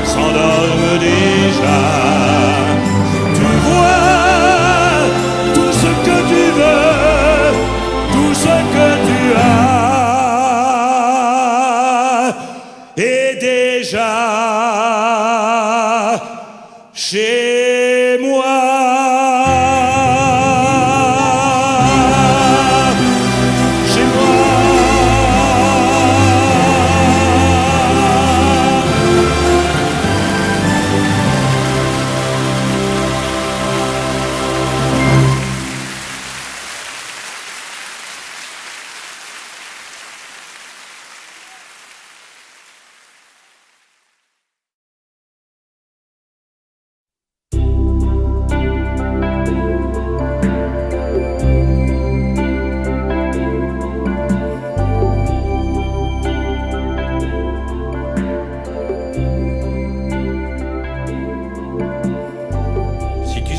s'endorment déjà. Tu vois tout ce que tu veux, tout ce que tu as est déjà chez moi.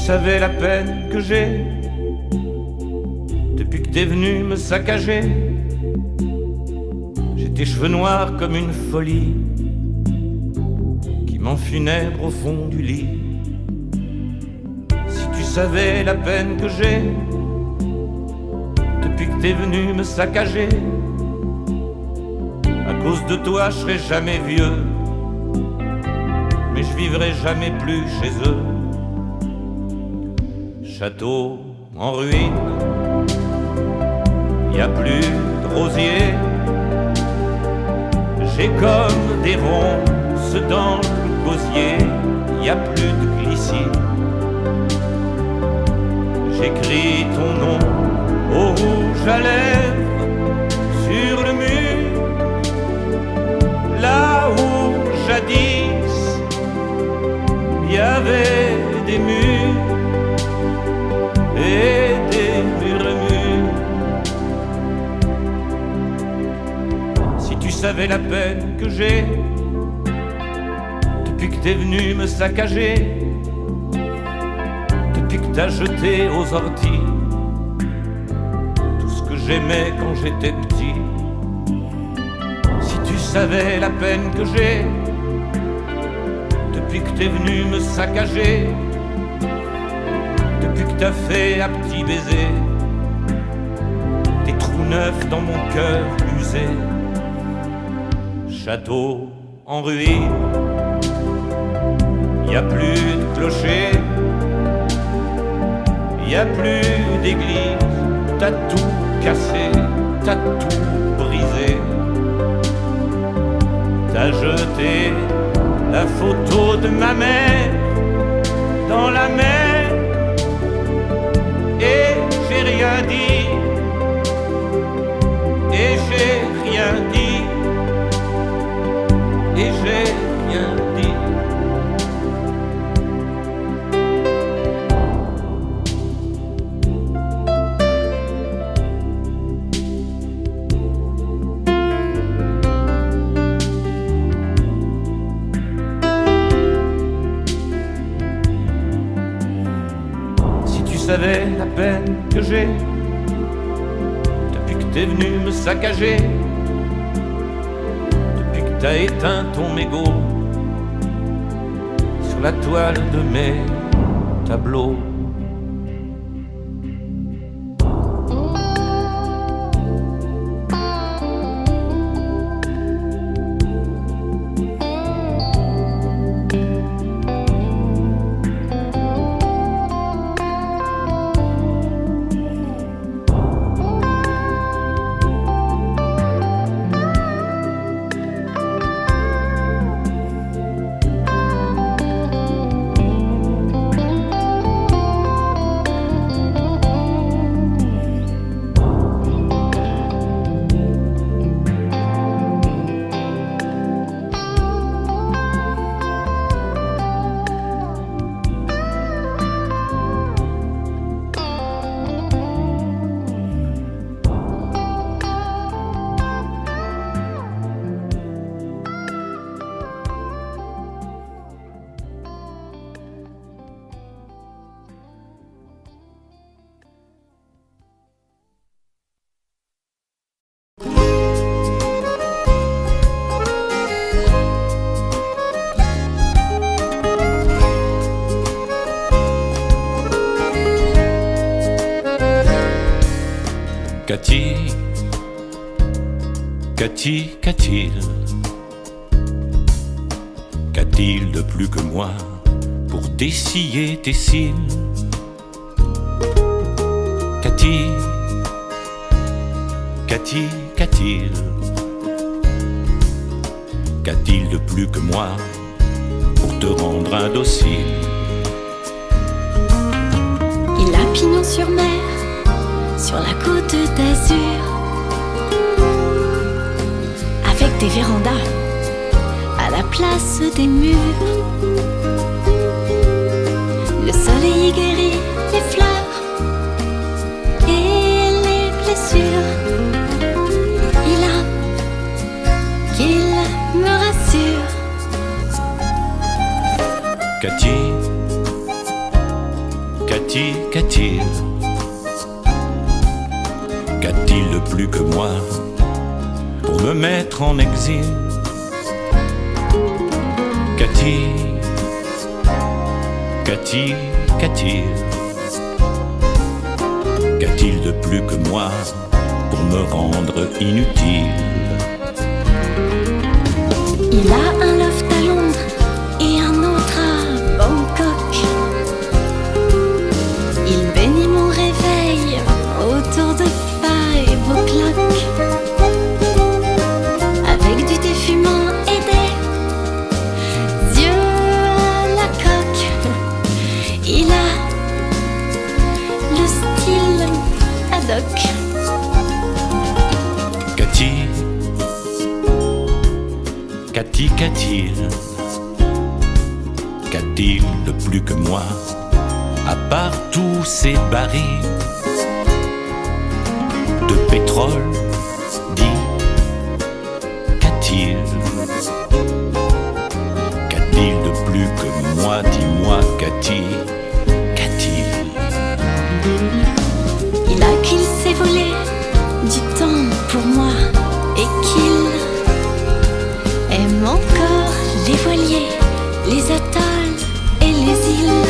savais la peine que j'ai depuis que t'es venu me saccager. J'ai tes cheveux noirs comme une folie qui m'enfunèbre au fond du lit. Si tu savais la peine que j'ai depuis que t'es venu me saccager, à cause de toi je serai jamais vieux, mais je vivrai jamais plus chez eux. Château en ruine, y a plus de rosiers. J'ai comme des ronces dans le gosier, y a plus de glissier. J'écris ton nom au rouge à lèvres sur le mur, là où jadis y avait des murs et des murmures. Si tu savais la peine que j'ai depuis que t'es venu me saccager, depuis que t'as jeté aux orties tout ce que j'aimais quand j'étais petit. Si tu savais la peine que j'ai depuis que t'es venu me saccager, depuis que t'as fait à petits baisers des trous neufs dans mon cœur usé. Château en ruine, y a plus de clocher, y a plus d'église. T'as tout cassé, t'as tout brisé. T'as jeté la photo de ma mère dans la mer, et j'ai rien dit, et j'ai rien dit, et j'ai rien dit. Si tu savais la peine que j'ai depuis que t'es venu me saccager, depuis que t'as éteint ton mégot sur la toile de mes tableaux. Qu'a-t-il Qu'a-t-il de plus que moi pour dessiller tes cils? Qu'a-t-il Qu'a-t-il de plus que moi pour te rendre indocile? Il a pignon sur mer, sur la côte d'Azur, avec des vérandas à la place des murs. Le soleil guérit les fleurs et les blessures. Il a qu'il me rassure. Cathy, qu'a-t-il? Qu'a-t-il de plus que moi pour me mettre en exil? Cathy, Cathy, qu'a-t-il? Qu'a-t-il de plus que moi pour me rendre inutile? Il a un loft à Londres et un autre à Bangkok. Il bénit mon réveil autour de 5 o'clock. Avec du thé fumant et des yeux à la coque. Il a le style ad hoc. Cathy, Cathy, qu'a-t-il? Qu'a-t-il de plus que moi, à part tous ces barils de pétrole? Dis, qu'a-t-il? Qu'a-t-il de plus que moi? Dis-moi, qu'a-t-il? Qu'a-t-il? Il a qu'il s'est volé du temps pour moi et qu'il aime encore les voiliers, les atolls et les îles.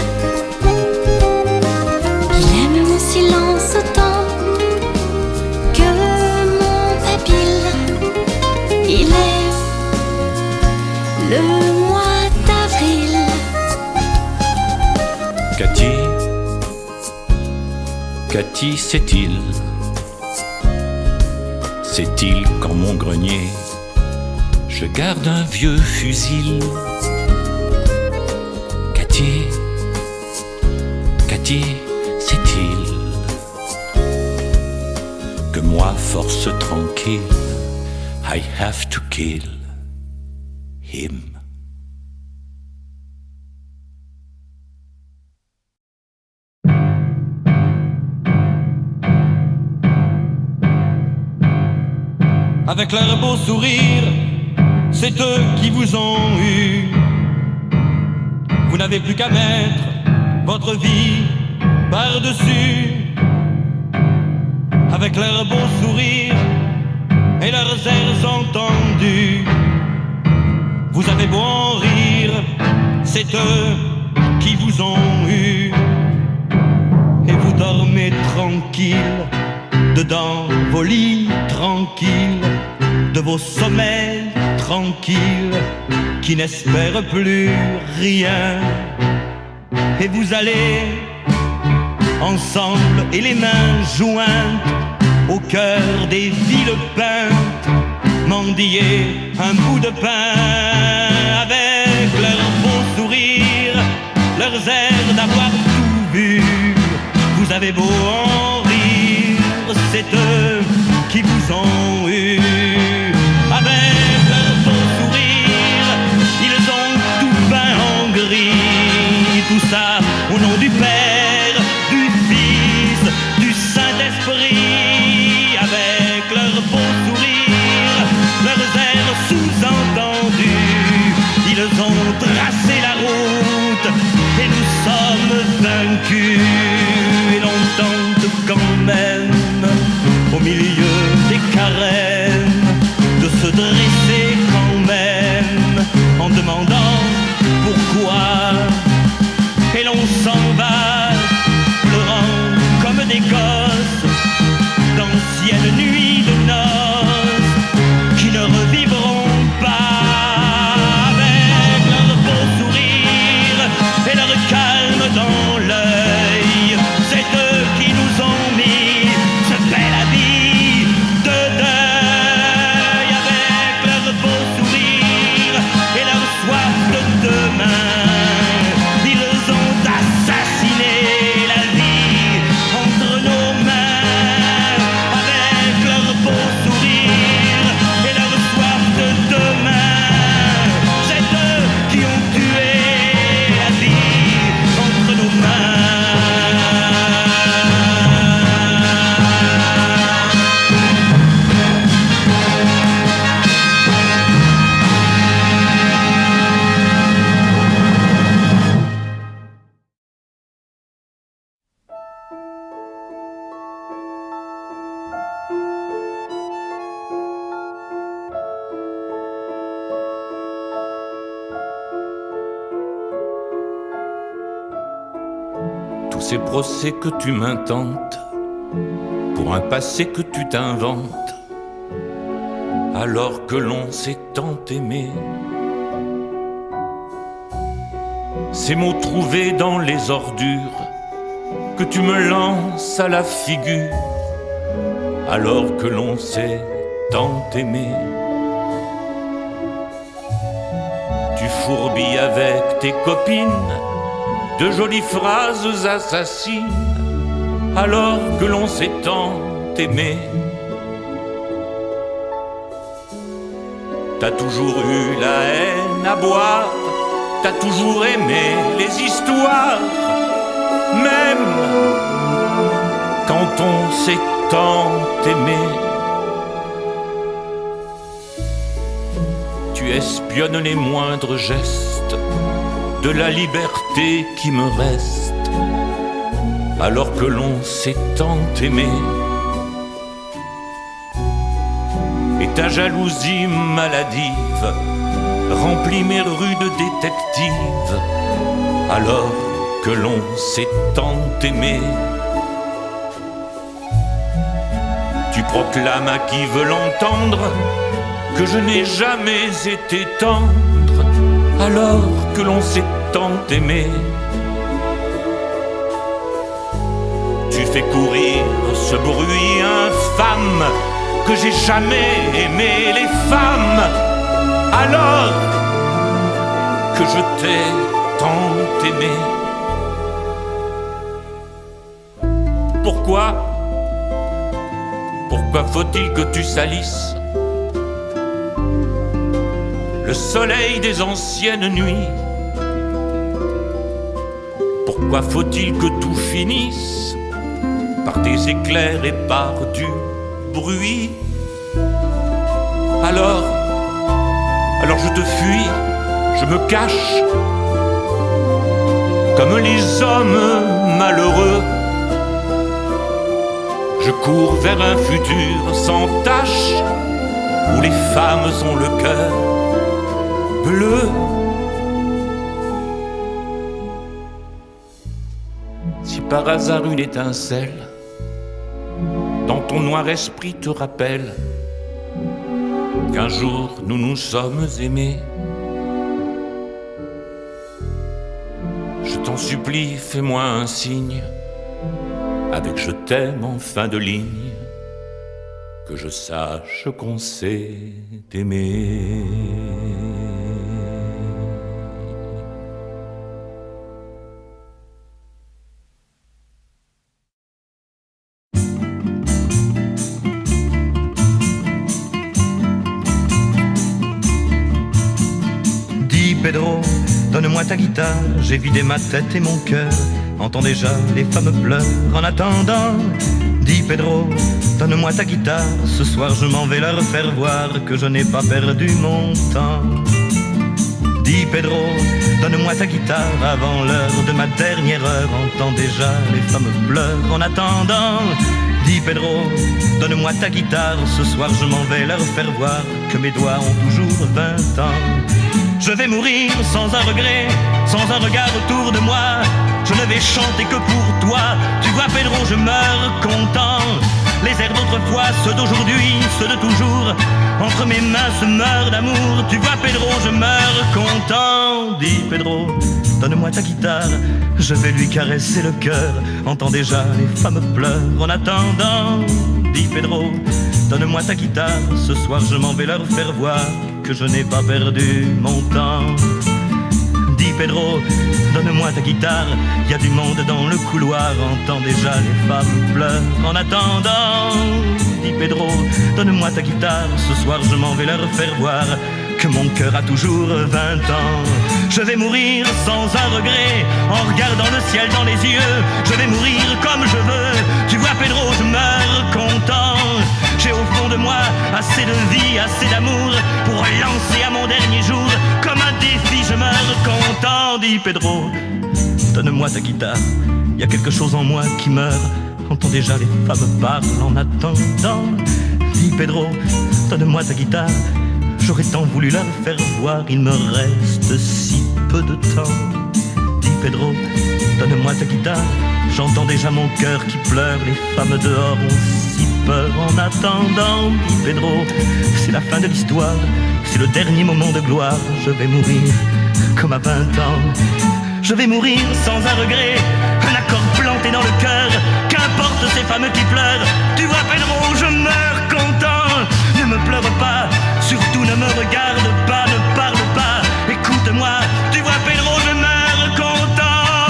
Il aime mon silence autant que mon babil. Il est le mois d'avril. Cathy, Cathy, sait-il? Sait-il qu'en mon grenier je garde un vieux fusil? Cathy, Cathy, sait-il que moi, force tranquille, I have to kill him? Avec leur beau sourire, c'est eux qui vous ont eu. Vous n'avez plus qu'à mettre votre vie par-dessus. Avec leur beau sourire et leurs airs entendus, vous avez beau en rire, c'est eux qui vous ont eu. Et vous dormez tranquille dedans vos lits tranquilles, de vos sommeils tranquilles, qui n'espèrent plus rien. Et vous allez ensemble et les mains jointes au cœur des villes peintes, mendier un bout de pain. Avec leurs beaux sourires, leurs airs d'avoir tout vu, vous avez beau en rire, c'est eux qui vous ont eu. Avec leurs beaux sourires, ils ont tout peint en gris. Tout ça au nom du Père, du Fils, du Saint-Esprit. Avec leurs beaux sourires, leurs airs sous-entendus, ils ont tracé la route et nous sommes vaincus. Et longtemps tous ces procès que tu m'intentes, pour un passé que tu t'inventes, alors que l'on s'est tant aimé. Ces mots trouvés dans les ordures que tu me lances à la figure, alors que l'on s'est tant aimé. Tu fourbilles avec tes copines de jolies phrases assassines, alors que l'on s'est tant aimé. T'as toujours eu la haine à boire, t'as toujours aimé les histoires, même quand on s'est tant aimé. Tu espionnes les moindres gestes de la liberté qui me reste, alors que l'on s'est tant aimé. Et ta jalousie maladive remplit mes rues de détectives, alors que l'on s'est tant aimé. Tu proclames à qui veut l'entendre que je n'ai jamais été tendre, alors que l'on s'est tant aimé. Tu fais courir ce bruit infâme que j'ai jamais aimé les femmes, alors que je t'ai tant aimé. Pourquoi faut-il que tu salisses le soleil des anciennes nuits? Pourquoi faut-il que tout finisse par des éclairs et par du bruit? Alors je te fuis, je me cache, comme les hommes malheureux. Je cours vers un futur sans tache, où les femmes ont le cœur bleu. Si par hasard une étincelle dans ton noir esprit te rappelle qu'un jour nous nous sommes aimés, je t'en supplie, fais-moi un signe avec je t'aime en fin de ligne, que je sache qu'on s'est aimé. Dis Pedro, donne-moi ta guitare, j'ai vidé ma tête et mon cœur. Entends déjà les femmes pleurent en attendant. Dis Pedro, donne-moi ta guitare, ce soir je m'en vais leur faire voir que je n'ai pas perdu mon temps. Dis Pedro, donne-moi ta guitare avant l'heure de ma dernière heure. Entends déjà les femmes pleurent en attendant. Dis Pedro, donne-moi ta guitare, ce soir je m'en vais leur faire voir que mes doigts ont toujours 20 ans. Je vais mourir sans un regret, sans un regard autour de moi. Je ne vais chanter que pour toi. Tu vois Pedro, je meurs content. Les airs d'autrefois, ceux d'aujourd'hui, ceux de toujours, entre mes mains se meurent d'amour. Tu vois Pedro, je meurs content. Dis Pedro, donne-moi ta guitare, je vais lui caresser le cœur. Entends déjà les femmes pleurent en attendant. Dis Pedro, donne-moi ta guitare, ce soir je m'en vais leur faire voir que je n'ai pas perdu mon temps. Dis Pedro, donne-moi ta guitare, y a du monde dans le couloir, entends déjà les femmes pleurent en attendant. Dis Pedro, donne-moi ta guitare, ce soir je m'en vais leur faire voir que mon cœur a toujours 20 ans. Je vais mourir sans un regret, en regardant le ciel dans les yeux. Je vais mourir comme je veux, tu vois Pedro, je meurs content. J'ai au fond de moi assez de vie, assez d'amour pour lancer à mon dernier jour comme un défi, je meurs content. Dis Pedro, donne-moi ta guitare, y a quelque chose en moi qui meurt. Entends déjà les femmes parlent en attendant. Dis Pedro, donne-moi ta guitare, j'aurais tant voulu la faire voir, il me reste si peu de temps. Dis Pedro, donne-moi ta guitare. J'entends déjà mon cœur qui pleure, les femmes dehors ont si peur. En attendant, dit Pedro, c'est la fin de l'histoire, c'est le dernier moment de gloire. Je vais mourir comme à 20 ans. Je vais mourir sans un regret, un accord planté dans le cœur. Qu'importe ces femmes qui pleurent, tu vois Pedro, je meurs content. Ne me pleure pas, surtout ne me regarde pas, ne parle pas, écoute-moi. Tu vois Pedro, je meurs content.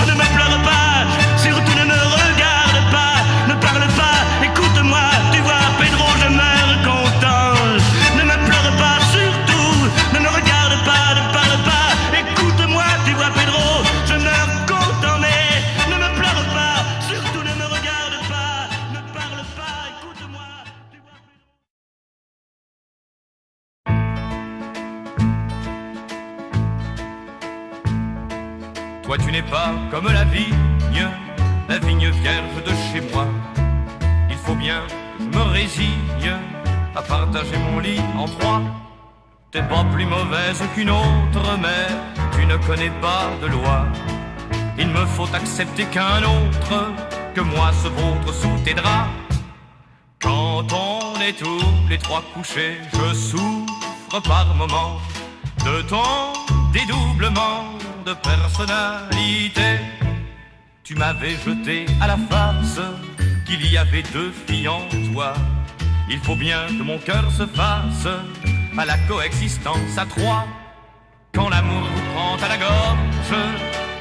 Ne me pleure pas, surtout ne me regarde pas, ne parle pas, écoute-moi. Tu vois Pedro, je meurs content. Ne me pleure pas, surtout ne me regarde pas, ne parle pas, écoute-moi. Tu vois Pedro, je meurs content, mais ne me pleure pas, surtout ne me regarde pas, ne parle pas, écoute-moi. Tu vois Pedro. Toi tu n'es pas comme la vigne vierge de chez moi. Il faut bien que je me résigne à partager mon lit en trois. T'es pas plus mauvaise qu'une autre, mais tu ne connais pas de loi. Il me faut accepter qu'un autre que moi se vautre sous tes draps. Quand on est tous les trois couchés, je souffre par moments de ton dédoublement de personnalité. Tu m'avais jeté à la face qu'il y avait deux filles en toi. Il faut bien que mon cœur se fasse à la coexistence à trois. Quand l'amour vous prend à la gorge,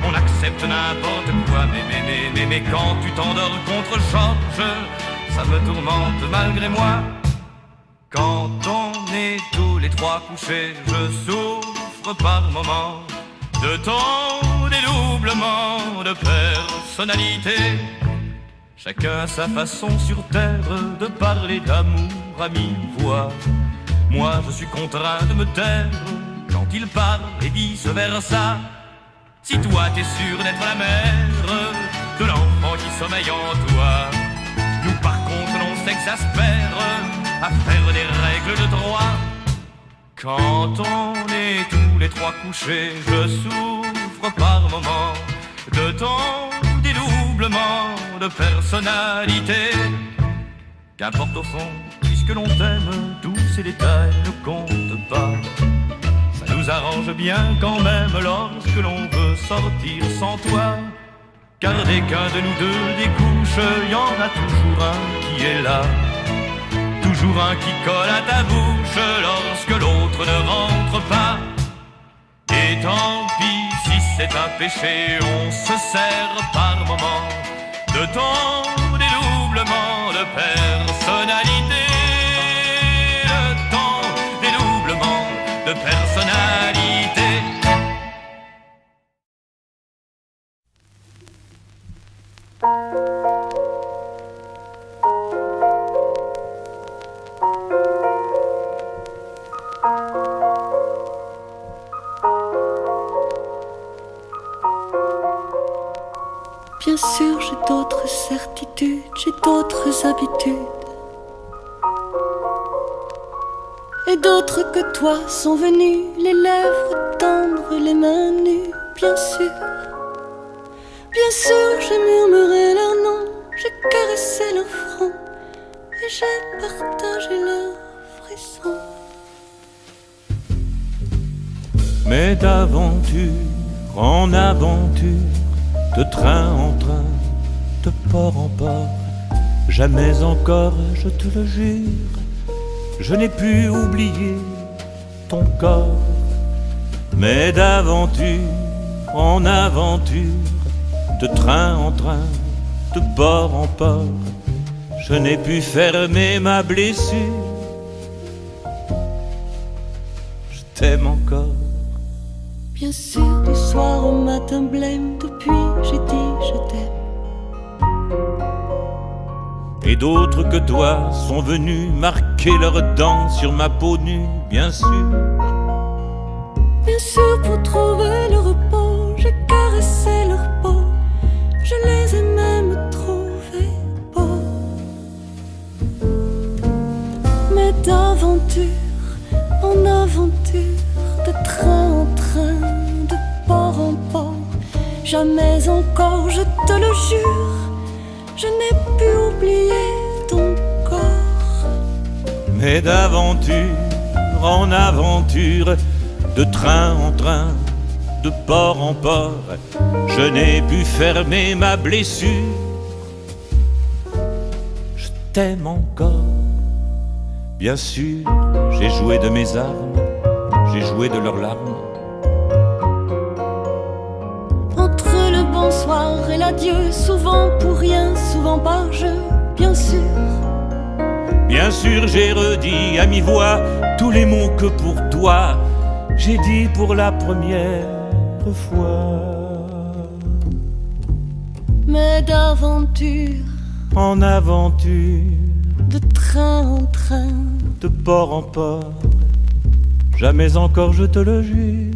on accepte n'importe quoi. Mais quand tu t'endors contre Georges, ça me tourmente malgré moi. Quand on est tous les trois couchés, je souffre par moments de ton dédoublement de personnalité. Chacun a sa façon sur terre de parler d'amour à mi-voix. Moi je suis contraint de me taire quand il parle et vice versa. Si toi t'es sûr d'être la mère de l'enfant qui sommeille en toi, nous par contre l'on s'exaspère à faire des règles de droit. Quand on est tous les trois couchés, je souffre par moments de ton dédoublement de personnalité. Qu'importe au fond, puisque l'on t'aime, tous ces détails ne comptent pas. Ça nous arrange bien quand même lorsque l'on veut sortir sans toi. Car dès qu'un de nous deux découche, y en a toujours un qui est là. Toujours un qui colle à ta bouche lorsque l'autre ne rentre pas. Et tant pis si c'est un péché, on se sert par moments de ton dédoublement de personnalité. De ton dédoublement de personnalité. Bien sûr, j'ai d'autres certitudes, j'ai d'autres habitudes. Et d'autres que toi sont venus, les lèvres tendres, les mains nues, bien sûr. Bien sûr, j'ai murmuré leur nom, j'ai caressé leur front, et j'ai partagé leurs frissons. Mais d'aventure en aventure, de train en train, de port en port, jamais encore, je te le jure, je n'ai pu oublier ton corps. Mais d'aventure en aventure, de train en train, de port en port, je n'ai pu fermer ma blessure. Je t'aime encore. Bien sûr, du soir au matin blême, depuis j'ai dit je t'aime. Et d'autres que toi sont venus marquer leurs dents sur ma peau nue, bien sûr. Bien sûr, pour trouver le repos, j'ai caressé leur peau, je les ai même trouvés beaux. Mais d'aventure en aventure, de train en train, de port en port, jamais encore, je te le jure, je n'ai pu oublier ton corps. Mais d'aventure en aventure, de train en train, de port en port, je n'ai pu fermer ma blessure. Je t'aime encore, bien sûr, j'ai joué de mes armes, j'ai joué de leurs larmes. Entre le bonsoir et l'adieu, souvent pour rien, souvent par jeu, bien sûr. Bien sûr, j'ai redit à mi-voix tous les mots que pour toi j'ai dit pour la première fois. Mais d'aventure en aventure, de train en train, de port en port, jamais encore, je te le jure,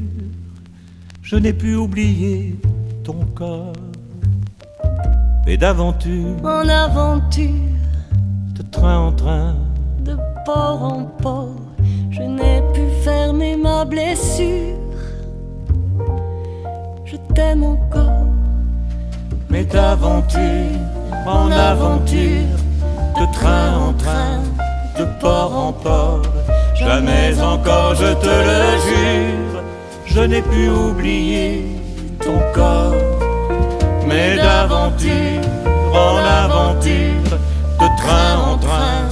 je n'ai pu oublier ton corps. Mais d'aventure en aventure, de train en train, de port en port, je n'ai pu fermer ma blessure. Je t'aime encore. mais d'aventure en aventure, de train en train, de port en port, jamais encore, je te le jure, je n'ai pu oublier ton corps. Mais d'aventure en aventure, de train en train,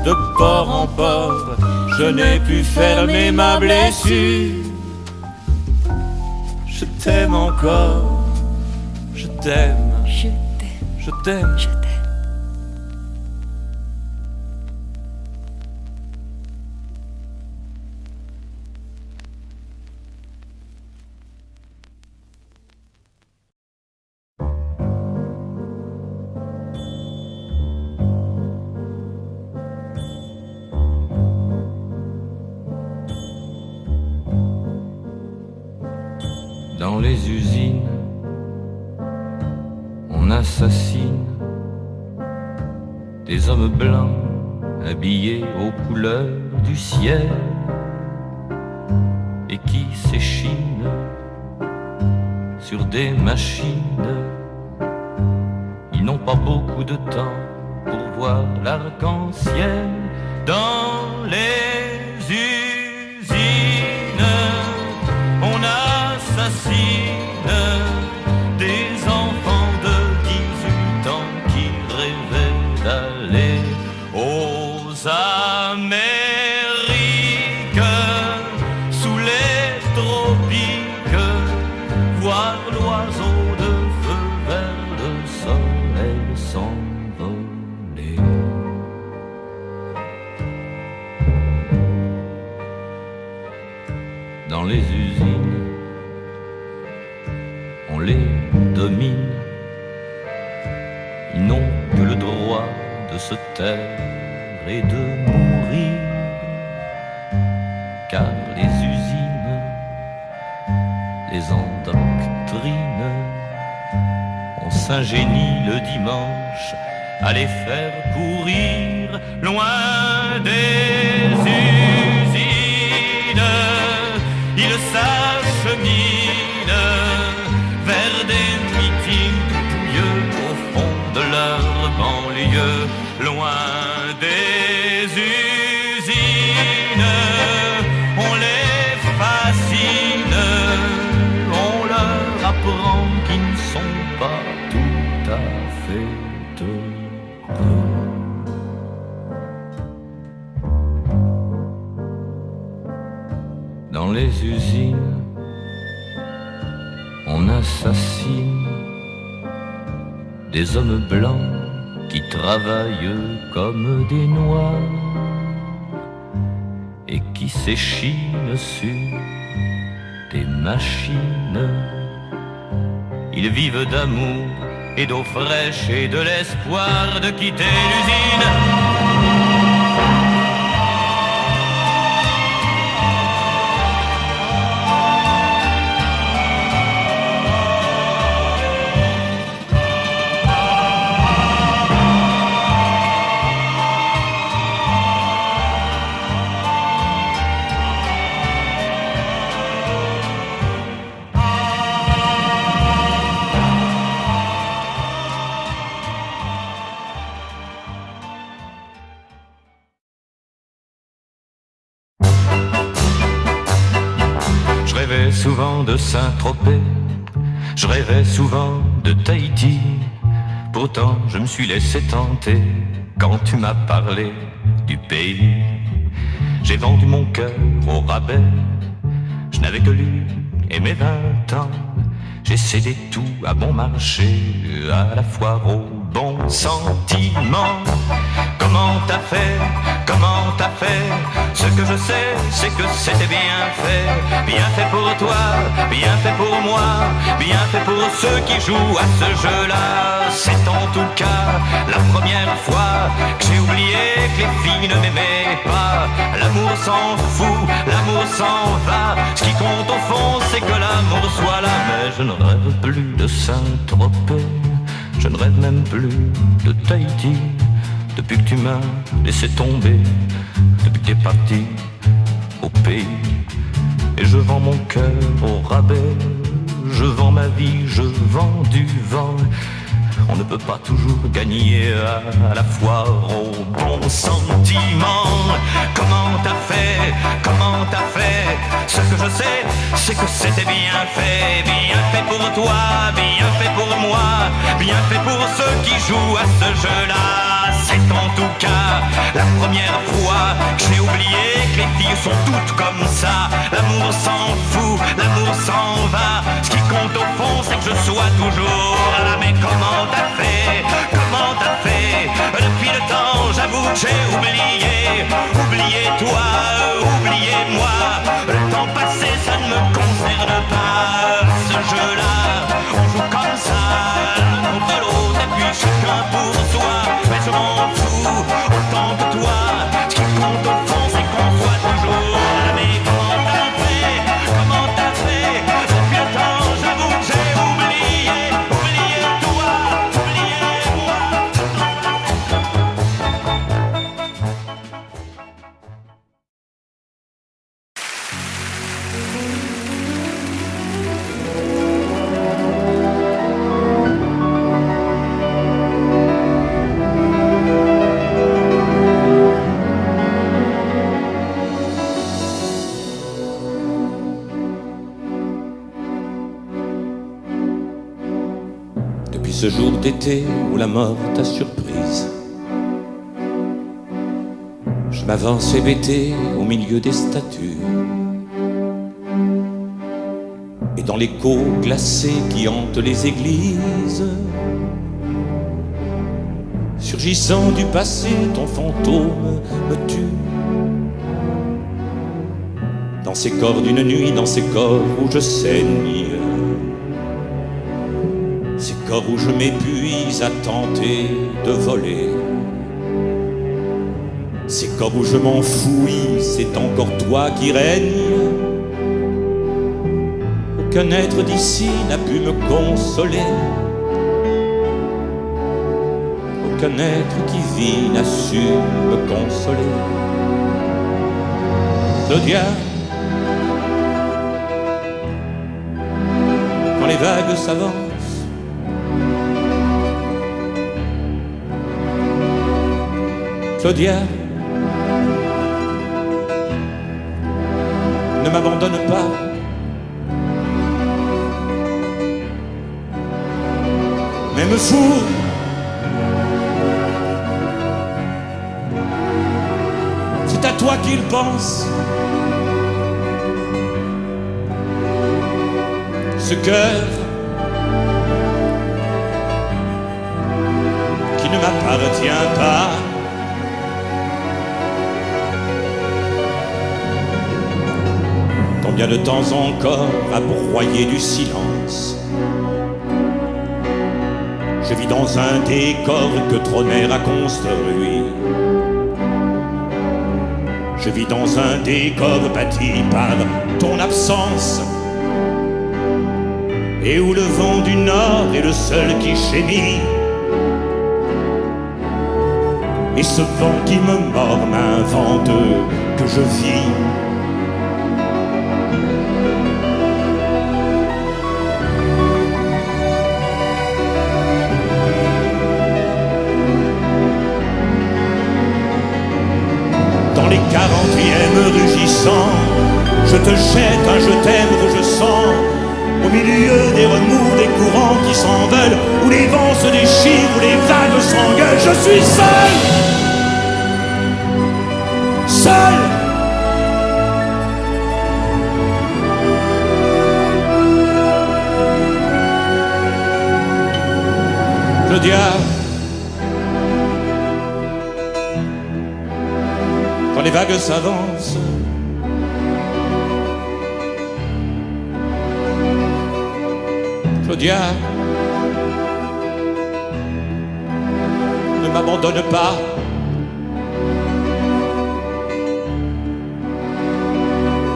de port en port, je n'ai pu fermer ma blessure. Je t'aime encore, je t'aime, Je t'aime, je t'aime. je t'aime. Dans les usines, on assassine des hommes blancs habillés aux couleurs du ciel et qui s'échinent sur des machines. Ils n'ont pas beaucoup de temps pour voir l'arc-en-ciel. Dans les usines, on assassine des enfants de 18 ans qui rêvaient d'aller aux Amériques, sous les tropiques, voir l'oiseau de feu vert de soleil s'envoler. Dans les usines, on les domine. Ils n'ont que le droit de se taire et de mourir, car les usines les endoctrinent. On s'ingénie le dimanche à les faire courir loin des usines. Ils s'acheminent vers des meetings pouilleux au fond de leur banlieue, loin des usines. On les fascine, on leur apprend qu'ils ne sont pas tout à fait heureux. Dans les usines, on assassine des hommes blancs qui travaillent comme des noirs et qui s'échinent sur des machines. Ils vivent d'amour et d'eau fraîche et de l'espoir de quitter l'usine. souvent de Saint-Tropez, je rêvais souvent de Tahiti. Pourtant je me suis laissé tenter quand tu m'as parlé du pays. J'ai vendu mon cœur au rabais, je n'avais que lui et mes 20 ans. J'ai cédé tout à bon marché, à la foire aux bons sentiments. Comment t'as fait, comment t'as fait? Ce que je sais, c'est que c'était bien fait. Bien fait pour toi, bien fait pour moi, bien fait pour ceux qui jouent à ce jeu-là. C'est en tout cas la première fois que j'ai oublié que les filles ne m'aimaient pas. L'amour s'en fout, l'amour s'en va. Ce qui compte au fond, c'est que l'amour soit là. Mais je ne rêve plus de Saint-Tropez, je ne rêve même plus de Tahiti. Depuis que tu m'as laissé tomber, depuis que t'es parti au pays. Et je vends mon cœur au rabais, je vends ma vie, je vends du vent. On ne peut pas toujours gagner à la foire aux bons sentiments. Comment t'as fait, comment t'as fait? Ce que je sais, c'est que c'était bien fait pour toi, bien fait pour moi, bien fait pour ceux qui jouent à ce jeu-là. C'est en tout cas la première fois que j'ai oublié que les filles sont toutes comme ça. L'amour s'en fout, l'amour s'en va. Ce qui compte au fond, c'est que je sois toujours là. Mais comment t'as fait, comment t'as fait? Depuis le temps, j'avoue que j'ai oublié. Oublié toi, oublié moi. Le temps passé, ça ne me concerne pas. Ce jeu-là, on joue comme ça, l'un contre l'autre, et puis chacun pour soi. Mais je m'en fous, autant que toi. Ce qui compte au fond, c'est qu'on soit toujours là. Mais comment t'as fait, comment t'as fait? Depuis le temps, j'avoue que j'ai oublié. Oublié toi, oublié moi. Ce jour d'été où la mort t'a surprise, je m'avance hébété au milieu des statues et dans l'écho glacé qui hante les églises. Surgissant du passé, ton fantôme me tue. Dans ces corps d'une nuit, dans ces corps où je saigne, ces corps où je m'épuise à tenter de voler, ces corps où je m'enfouis, c'est encore toi qui règnes. Aucun être d'ici n'a pu me consoler, aucun être qui vit n'a su me consoler. Claudia, quand les vagues s'avancent, Claudia, ne m'abandonne pas. Même fou, c'est à toi qu'il pense. Ce cœur qui ne m'appartient pas. Combien de temps encore à broyer du silence? Je vis dans un décor que Troner a construit. Je vis dans un décor bâti par ton absence, et où le vent du nord est le seul qui gémit. Et ce vent qui me mord m'invente que je vis. Dans les 40e rugissants, je Je te jette un je t'aime rouge sang au milieu des remous des courants qui s'en veulent, où les vents se déchirent, où les vagues s'engueulent. Je suis seul, seul. Claudia, quand les vagues s'avancent, Claudia, ne m'abandonne pas.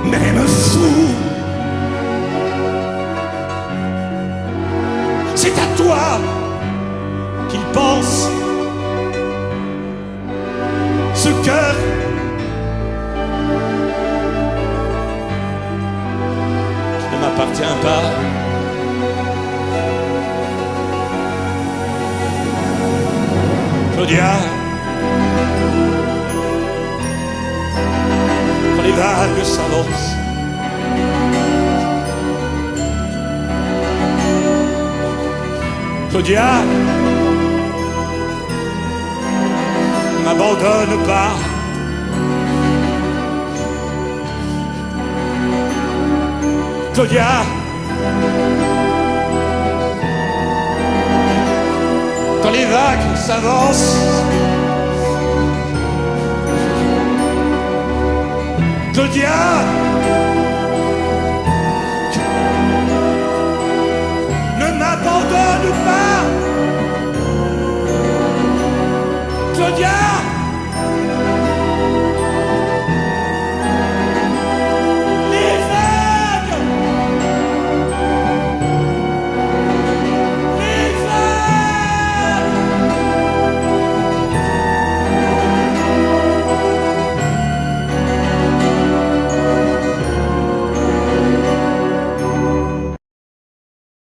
Même fou, c'est à toi qu'il pense. Ce cœur qui ne m'appartient pas. Claudia, quand les vagues s'avancent, Claudia, ne m'abandonne pas. Claudia, quand les vagues s'avancent, Claudia.